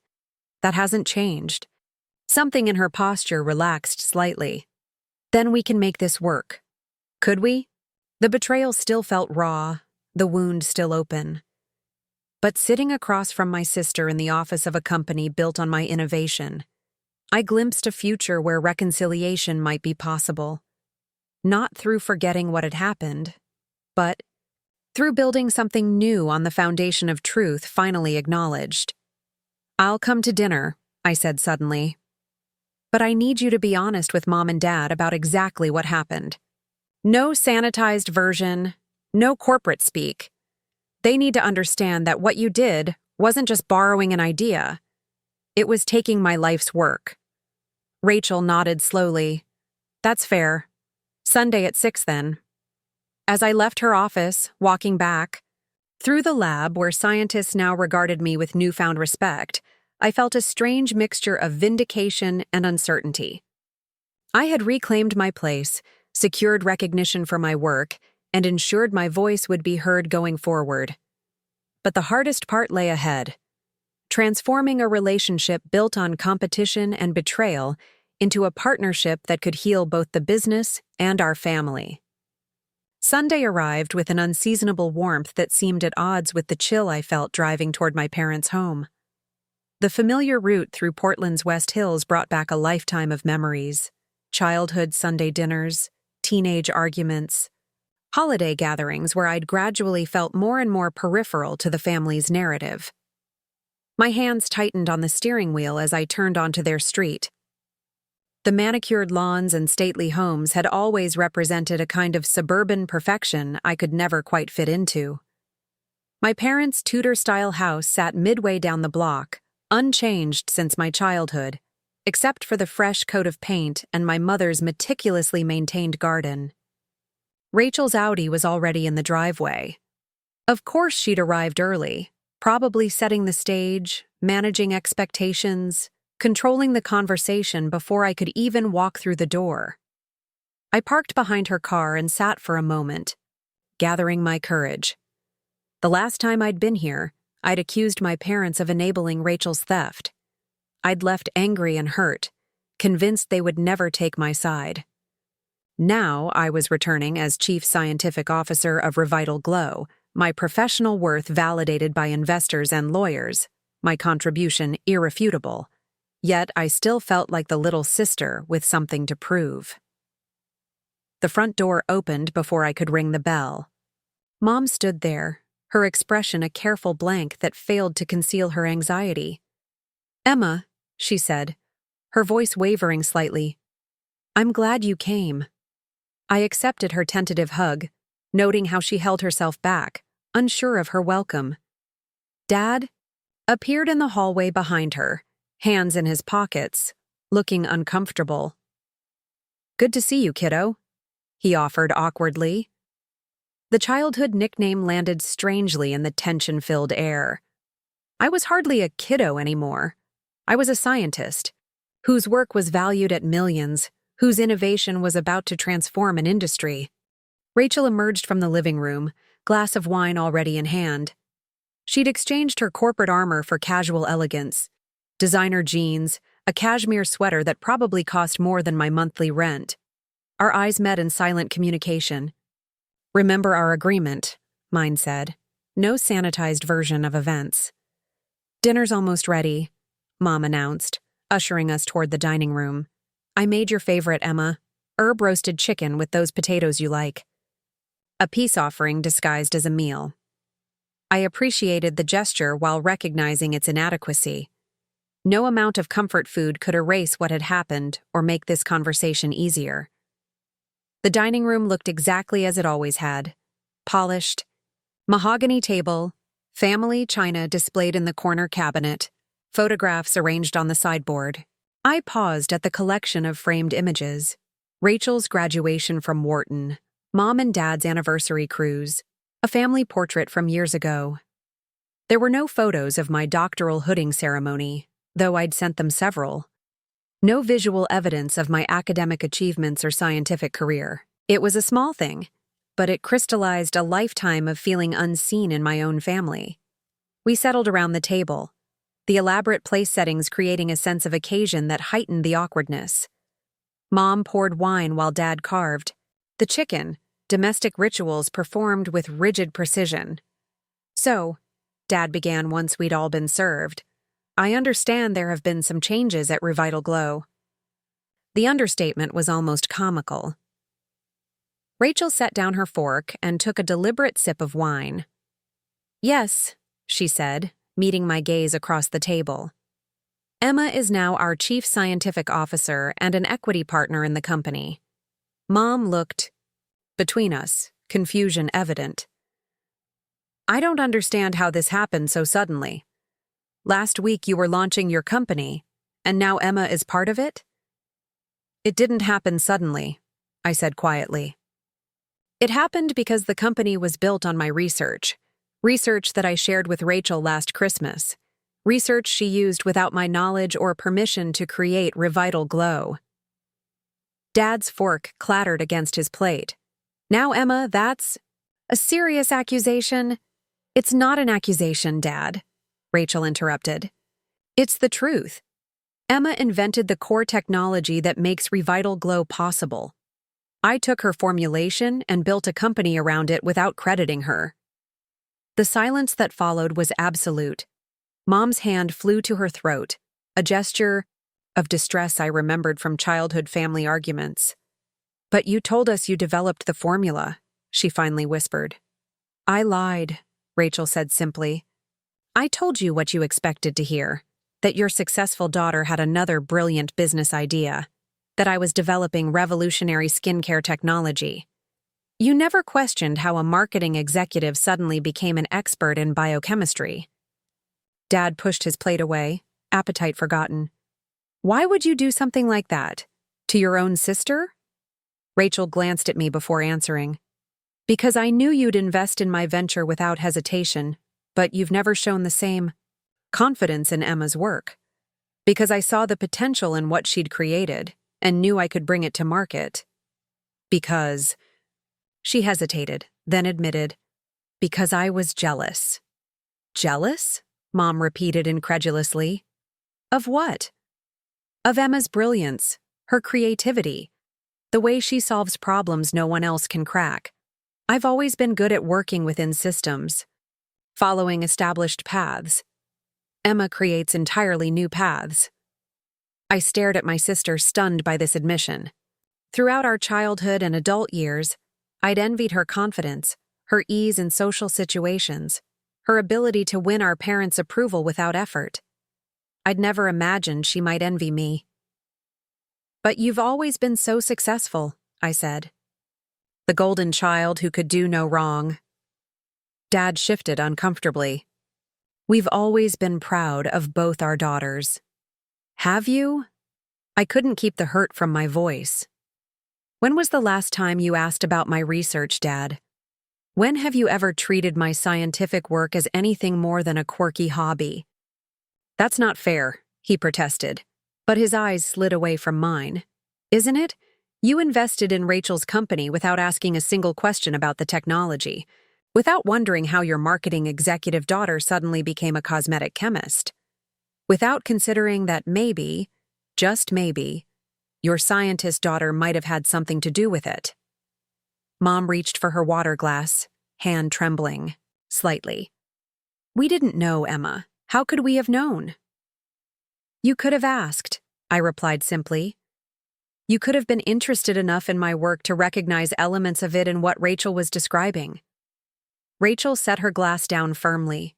That hasn't changed. Something in her posture relaxed slightly. Then we can make this work. Could we? The betrayal still felt raw, the wound still open. But sitting across from my sister in the office of a company built on my innovation, I glimpsed a future where reconciliation might be possible. Not through forgetting what had happened, but through building something new on the foundation of truth finally acknowledged. I'll come to dinner, I said suddenly. But I need you to be honest with Mom and Dad about exactly what happened. No sanitized version, no corporate speak. They need to understand that what you did wasn't just borrowing an idea. It was taking my life's work. Rachel nodded slowly. That's fair. Sunday at 6 then. As I left her office, walking back, through the lab where scientists now regarded me with newfound respect, I felt a strange mixture of vindication and uncertainty. I had reclaimed my place, secured recognition for my work, and ensured my voice would be heard going forward. But the hardest part lay ahead. Transforming a relationship built on competition and betrayal into a partnership that could heal both the business and our family. Sunday arrived with an unseasonable warmth that seemed at odds with the chill I felt driving toward my parents' home. The familiar route through Portland's West Hills brought back a lifetime of memories. Childhood Sunday dinners, teenage arguments, holiday gatherings where I'd gradually felt more and more peripheral to the family's narrative. My hands tightened on the steering wheel as I turned onto their street. The manicured lawns and stately homes had always represented a kind of suburban perfection I could never quite fit into. My parents' Tudor-style house sat midway down the block, unchanged since my childhood, except for the fresh coat of paint and my mother's meticulously maintained garden. Rachel's Audi was already in the driveway. Of course she'd arrived early, probably setting the stage, managing expectations, controlling the conversation before I could even walk through the door. I parked behind her car and sat for a moment, gathering my courage. The last time I'd been here, I'd accused my parents of enabling Rachel's theft. I'd left angry and hurt, convinced they would never take my side. Now I was returning as Chief Scientific Officer of RevitalGlow, my professional worth validated by investors and lawyers, my contribution irrefutable. Yet I still felt like the little sister with something to prove. The front door opened before I could ring the bell. Mom stood there, her expression a careful blank that failed to conceal her anxiety. "Emma," she said, her voice wavering slightly, "I'm glad you came." I accepted her tentative hug, noting how she held herself back, unsure of her welcome. Dad appeared in the hallway behind her, hands in his pockets, looking uncomfortable. "Good to see you, kiddo," he offered awkwardly. The childhood nickname landed strangely in the tension-filled air. I was hardly a kiddo anymore. I was a scientist, whose work was valued at millions, whose innovation was about to transform an industry. Rachel emerged from the living room, glass of wine already in hand. She'd exchanged her corporate armor for casual elegance, designer jeans, a cashmere sweater that probably cost more than my monthly rent. Our eyes met in silent communication. "Remember our agreement," mine said. "No sanitized version of events." "Dinner's almost ready," Mom announced, ushering us toward the dining room. "I made your favorite, Emma. Herb-roasted chicken with those potatoes you like." A peace offering disguised as a meal. I appreciated the gesture while recognizing its inadequacy. No amount of comfort food could erase what had happened or make this conversation easier. The dining room looked exactly as it always had. Polished, mahogany table, family china displayed in the corner cabinet, photographs arranged on the sideboard. I paused at the collection of framed images. Rachel's graduation from Wharton, Mom and Dad's anniversary cruise, a family portrait from years ago. There were no photos of my doctoral hooding ceremony, though I'd sent them several. No visual evidence of my academic achievements or scientific career. It was a small thing, but it crystallized a lifetime of feeling unseen in my own family. We settled around the table, the elaborate place settings creating a sense of occasion that heightened the awkwardness. Mom poured wine while Dad carved. The chicken, domestic rituals performed with rigid precision. "So," Dad began once we'd all been served, "I understand there have been some changes at RevitalGlow." The understatement was almost comical. Rachel set down her fork and took a deliberate sip of wine. "Yes," she said, meeting my gaze across the table. "Emma is now our chief scientific officer and an equity partner in the company." Mom looked, between us, confusion evident. "I don't understand how this happened so suddenly. Last week you were launching your company, and now Emma is part of it?" "It didn't happen suddenly," I said quietly. "It happened because the company was built on my research that I shared with Rachel last Christmas, research she used without my knowledge or permission to create RevitalGlow." Dad's fork clattered against his plate. "Now, Emma, that's a serious accusation." "It's not an accusation, Dad," Rachel interrupted. "It's the truth. Emma invented the core technology that makes RevitalGlow possible. I took her formulation and built a company around it without crediting her." The silence that followed was absolute. Mom's hand flew to her throat, a gesture of distress I remembered from childhood family arguments. "But you told us you developed the formula," she finally whispered. "I lied," Rachel said simply. "I told you what you expected to hear, that your successful daughter had another brilliant business idea, that I was developing revolutionary skincare technology. You never questioned how a marketing executive suddenly became an expert in biochemistry." Dad pushed his plate away, appetite forgotten. "Why would you do something like that? To your own sister?" Rachel glanced at me before answering. "Because I knew you'd invest in my venture without hesitation, but you've never shown the same confidence in Emma's work. Because I saw the potential in what she'd created and knew I could bring it to market. Because..." She hesitated, then admitted, "Because I was jealous." "Jealous?" Mom repeated incredulously. "Of what?" "Of Emma's brilliance, her creativity, the way she solves problems no one else can crack. I've always been good at working within systems, following established paths. Emma creates entirely new paths." I stared at my sister, stunned by this admission. Throughout our childhood and adult years, I'd envied her confidence, her ease in social situations, her ability to win our parents' approval without effort. I'd never imagined she might envy me. "But you've always been so successful," I said. "The golden child who could do no wrong." Dad shifted uncomfortably. "We've always been proud of both our daughters." "Have you?" I couldn't keep the hurt from my voice. "When was the last time you asked about my research, Dad? When have you ever treated my scientific work as anything more than a quirky hobby?" "That's not fair," he protested, but his eyes slid away from mine. "Isn't it? You invested in Rachel's company without asking a single question about the technology, without wondering how your marketing executive daughter suddenly became a cosmetic chemist, without considering that maybe, just maybe, Your scientist daughter might have had something to do with it. Mom reached for her water glass, hand trembling slightly. We didn't know, Emma. How could we have known? You could have asked, I replied simply. You could have been interested enough in my work to recognize elements of it in what Rachel was describing. Rachel set her glass down firmly.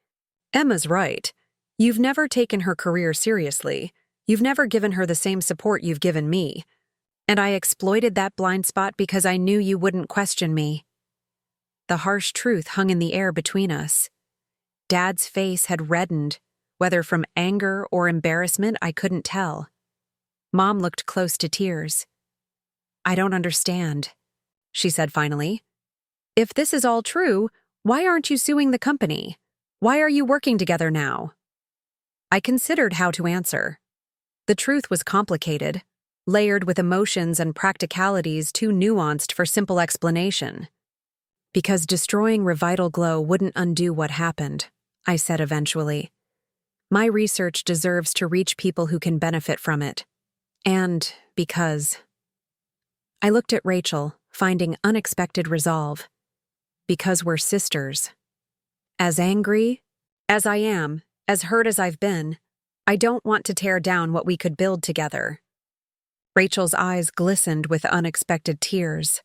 Emma's right. You've never taken her career seriously. You've never given her the same support you've given me. And I exploited that blind spot because I knew you wouldn't question me. The harsh truth hung in the air between us. Dad's face had reddened, whether from anger or embarrassment I couldn't tell. Mom looked close to tears. I don't understand, she said finally. If this is all true, why aren't you suing the company? Why are you working together now? I considered how to answer. The truth was complicated, layered with emotions and practicalities too nuanced for simple explanation. Because destroying RevitalGlow wouldn't undo what happened, I said eventually. My research deserves to reach people who can benefit from it. And because... I looked at Rachel, finding unexpected resolve. Because we're sisters. As angry as I am, as hurt as I've been, I don't want to tear down what we could build together. Rachel's eyes glistened with unexpected tears.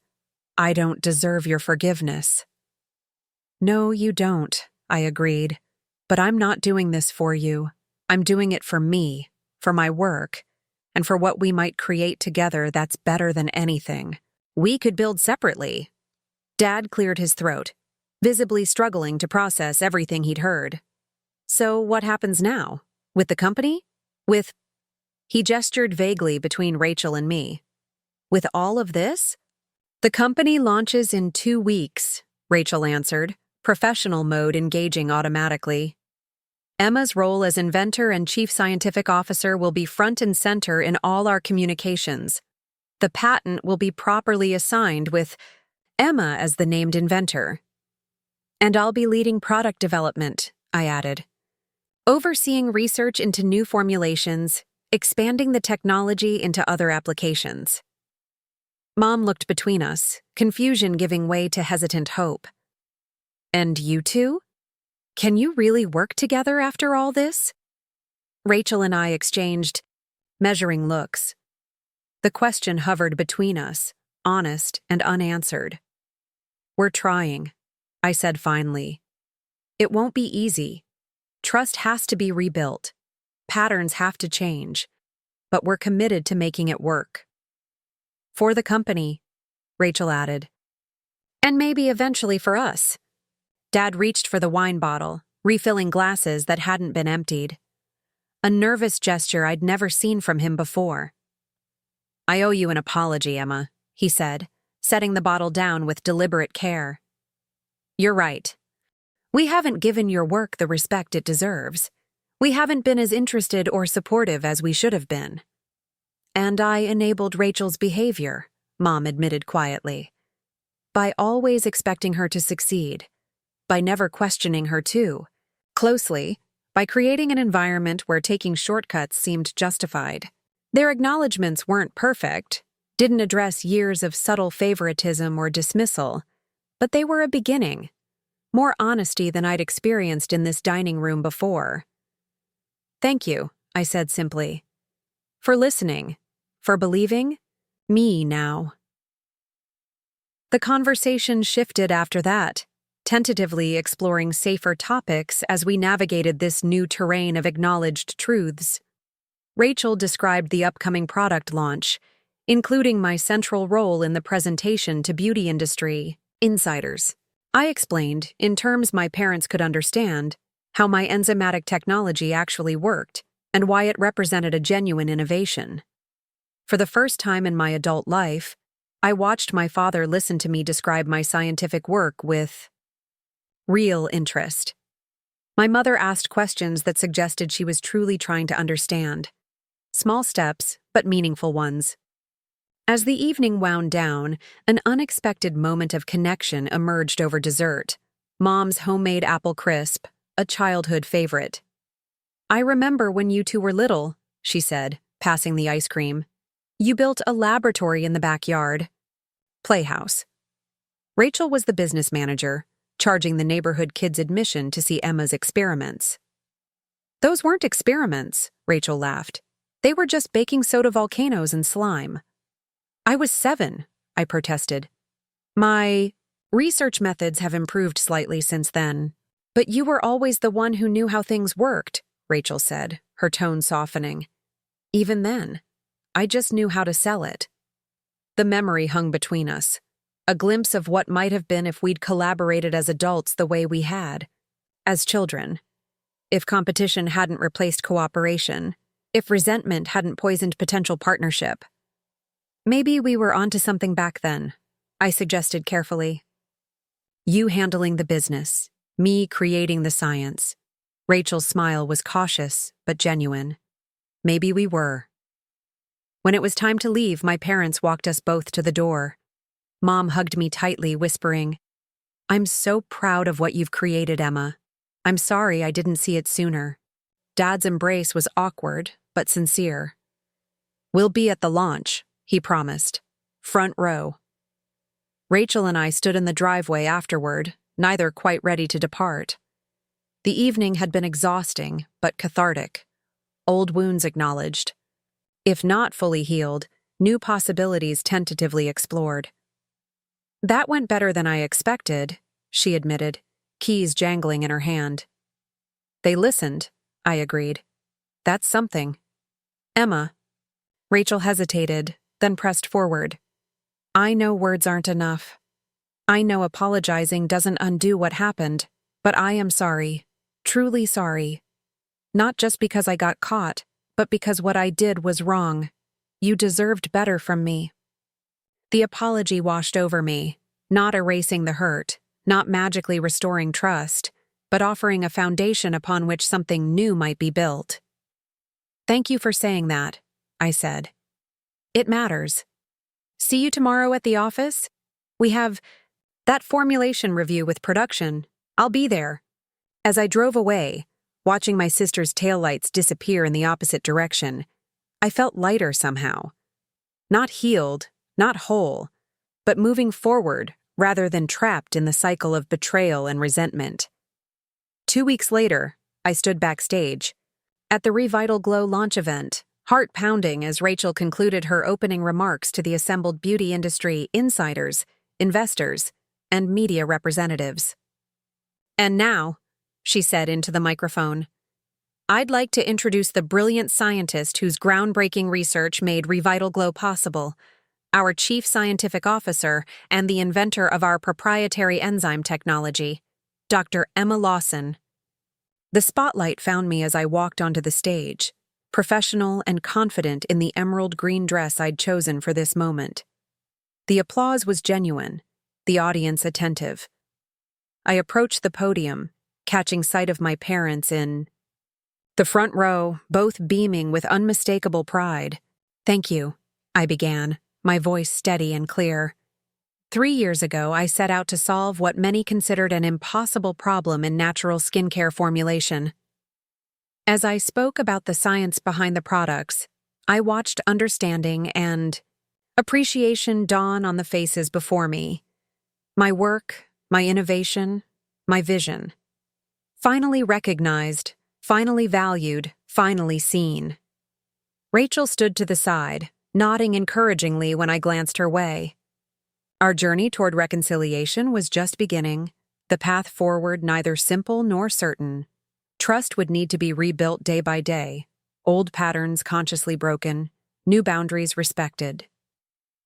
I don't deserve your forgiveness. No, you don't, I agreed. But I'm not doing this for you. I'm doing it for me, for my work, and for what we might create together that's better than anything we could build separately. Dad cleared his throat, visibly struggling to process everything he'd heard. So what happens now? With the company? With... He gestured vaguely between Rachel and me. With all of this? The company launches in 2 weeks, Rachel answered, professional mode engaging automatically. Emma's role as inventor and chief scientific officer will be front and center in all our communications. The patent will be properly assigned with Emma as the named inventor. And I'll be leading product development, I added. Overseeing research into new formulations, expanding the technology into other applications. Mom looked between us, confusion giving way to hesitant hope. And you two? Can you really work together after all this? Rachel and I exchanged measuring looks. The question hovered between us, honest and unanswered. We're trying, I said finally. It won't be easy. Trust has to be rebuilt. Patterns have to change. But we're committed to making it work. For the company, Rachel added. And maybe eventually for us. Dad reached for the wine bottle, refilling glasses that hadn't been emptied. A nervous gesture I'd never seen from him before. I owe you an apology, Emma, he said, setting the bottle down with deliberate care. You're right. We haven't given your work the respect it deserves. We haven't been as interested or supportive as we should have been. And I enabled Rachel's behavior, Mom admitted quietly. By always expecting her to succeed. By never questioning her too. Closely, by creating an environment where taking shortcuts seemed justified. Their acknowledgments weren't perfect, didn't address years of subtle favoritism or dismissal, but they were a beginning. More honesty than I'd experienced in this dining room before. Thank you, I said simply. For listening. For believing me now. The conversation shifted after that, tentatively exploring safer topics as we navigated this new terrain of acknowledged truths. Rachel described the upcoming product launch, including my central role in the presentation to beauty industry insiders. I explained, in terms my parents could understand, how my enzymatic technology actually worked and why it represented a genuine innovation. For the first time in my adult life, I watched my father listen to me describe my scientific work with real interest. My mother asked questions that suggested she was truly trying to understand. Small steps, but meaningful ones. As the evening wound down, an unexpected moment of connection emerged over dessert. Mom's homemade apple crisp, a childhood favorite. I remember when you two were little, she said, passing the ice cream. You built a laboratory in the backyard. Playhouse. Rachel was the business manager, charging the neighborhood kids admission to see Emma's experiments. Those weren't experiments, Rachel laughed. They were just baking soda volcanoes and slime. I was 7, I protested. My research methods have improved slightly since then. But you were always the one who knew how things worked, Rachel said, her tone softening. Even then, I just knew how to sell it. The memory hung between us, a glimpse of what might have been if we'd collaborated as adults the way we had, as children. If competition hadn't replaced cooperation, if resentment hadn't poisoned potential partnership. Maybe we were onto something back then, I suggested carefully. You handling the business, me creating the science. Rachel's smile was cautious, but genuine. Maybe we were. When it was time to leave, my parents walked us both to the door. Mom hugged me tightly, whispering, "I'm so proud of what you've created, Emma. I'm sorry I didn't see it sooner." Dad's embrace was awkward, but sincere. "We'll be at the launch," he promised. "Front row." Rachel and I stood in the driveway afterward, neither quite ready to depart. The evening had been exhausting, but cathartic. Old wounds acknowledged. If not fully healed, new possibilities tentatively explored. "That went better than I expected," she admitted, keys jangling in her hand. "They listened," I agreed. "That's something." "Emma." Rachel hesitated, then pressed forward. "I know words aren't enough. I know apologizing doesn't undo what happened, but I am sorry, truly sorry. Not just because I got caught, but because what I did was wrong. You deserved better from me." The apology washed over me, not erasing the hurt, not magically restoring trust, but offering a foundation upon which something new might be built. "Thank you for saying that," I said. "It matters. See you tomorrow at the office? We have that formulation review with production. I'll be there." As I drove away, watching my sister's taillights disappear in the opposite direction, I felt lighter somehow. Not healed, not whole, but moving forward rather than trapped in the cycle of betrayal and resentment. 2 weeks later, I stood backstage at the RevitalGlow launch event, heart pounding as Rachel concluded her opening remarks to the assembled beauty industry insiders, investors, and media representatives. "And now," she said into the microphone, "I'd like to introduce the brilliant scientist whose groundbreaking research made RevitalGlow possible, our chief scientific officer and the inventor of our proprietary enzyme technology, Dr. Emma Lawson." The spotlight found me as I walked onto the stage, professional and confident in the emerald green dress I'd chosen for this moment. The applause was genuine, the audience attentive. I approached the podium, catching sight of my parents in the front row, both beaming with unmistakable pride. "Thank you," I began, my voice steady and clear. 3 years ago, I set out to solve what many considered an impossible problem in natural skincare formulation. As I spoke about the science behind the products, I watched understanding and appreciation dawn on the faces before me. My work, my innovation, my vision. Finally recognized, finally valued, finally seen. Rachel stood to the side, nodding encouragingly when I glanced her way. Our journey toward reconciliation was just beginning, the path forward neither simple nor certain. Trust would need to be rebuilt day by day, old patterns consciously broken, new boundaries respected.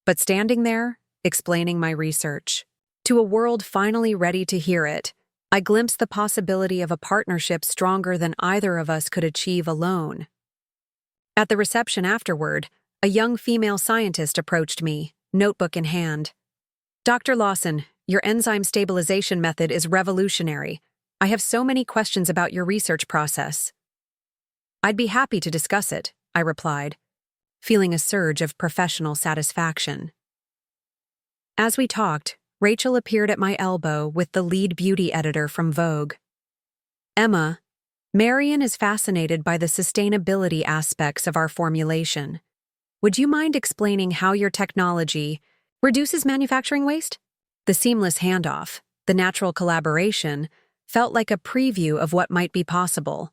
But standing there, explaining my research, to a world finally ready to hear it, I glimpsed the possibility of a partnership stronger than either of us could achieve alone. At the reception afterward, a young female scientist approached me, notebook in hand. "Dr. Lawson, your enzyme stabilization method is revolutionary. I have so many questions about your research process." "I'd be happy to discuss it," I replied, feeling a surge of professional satisfaction. As we talked, Rachel appeared at my elbow with the lead beauty editor from Vogue. "Emma, Marion is fascinated by the sustainability aspects of our formulation. would you mind explaining how your technology reduces manufacturing waste? The seamless handoff, the natural collaboration, felt like a preview of what might be possible.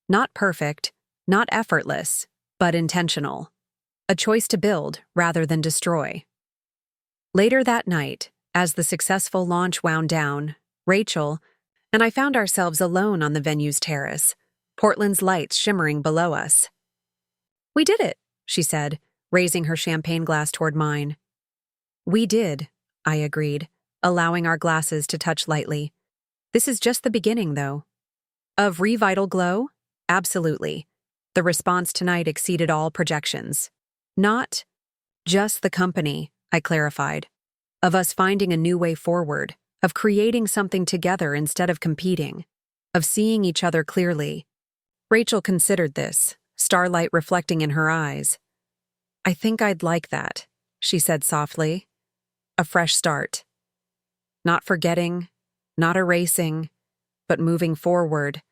Not perfect, not effortless, but intentional. A choice to build rather than destroy. Later that night, as the successful launch wound down, Rachel and I found ourselves alone on the venue's terrace, Portland's lights shimmering below us. "We did it," she said, raising her champagne glass toward mine. "We did," I agreed, allowing our glasses to touch lightly. "This is just the beginning, though." Of RevitalGlow? Absolutely. The response tonight exceeded all projections. Not just the company, I clarified. Of us finding a new way forward, of creating something together instead of competing, of seeing each other clearly. Rachel considered this, starlight reflecting in her eyes. "I think I'd like that," she said softly. "A fresh start. Not forgetting, not erasing, but moving forward,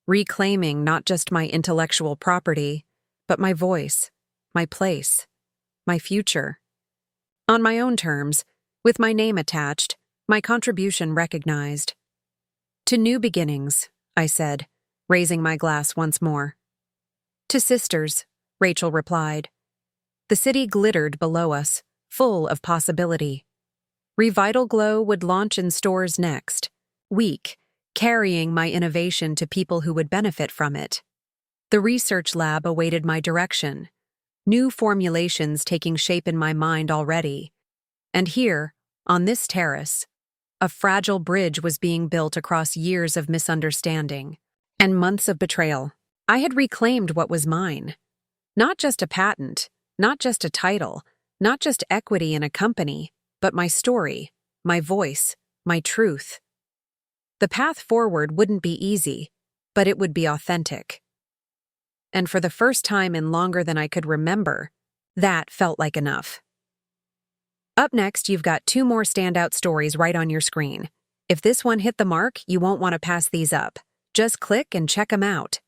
reclaiming not just my intellectual property, but my voice, my place, my future. On my own terms, with my name attached, my contribution recognized." "To new beginnings," I said, raising my glass once more. "To sisters," Rachel replied. The city glittered below us, full of possibility. RevitalGlow would launch in stores next week, carrying my innovation to people who would benefit from it. The research lab awaited my direction, new formulations taking shape in my mind already. And here, on this terrace, a fragile bridge was being built across years of misunderstanding and months of betrayal. I had reclaimed what was mine. Not just a patent, not just a title, not just equity in a company, but my story, my voice, my truth. The path forward wouldn't be easy, but it would be authentic. And for the first time in longer than I could remember, that felt like enough. Up next, you've got 2 more standout stories right on your screen. If this one hit the mark, you won't want to pass these up. Just click and check them out.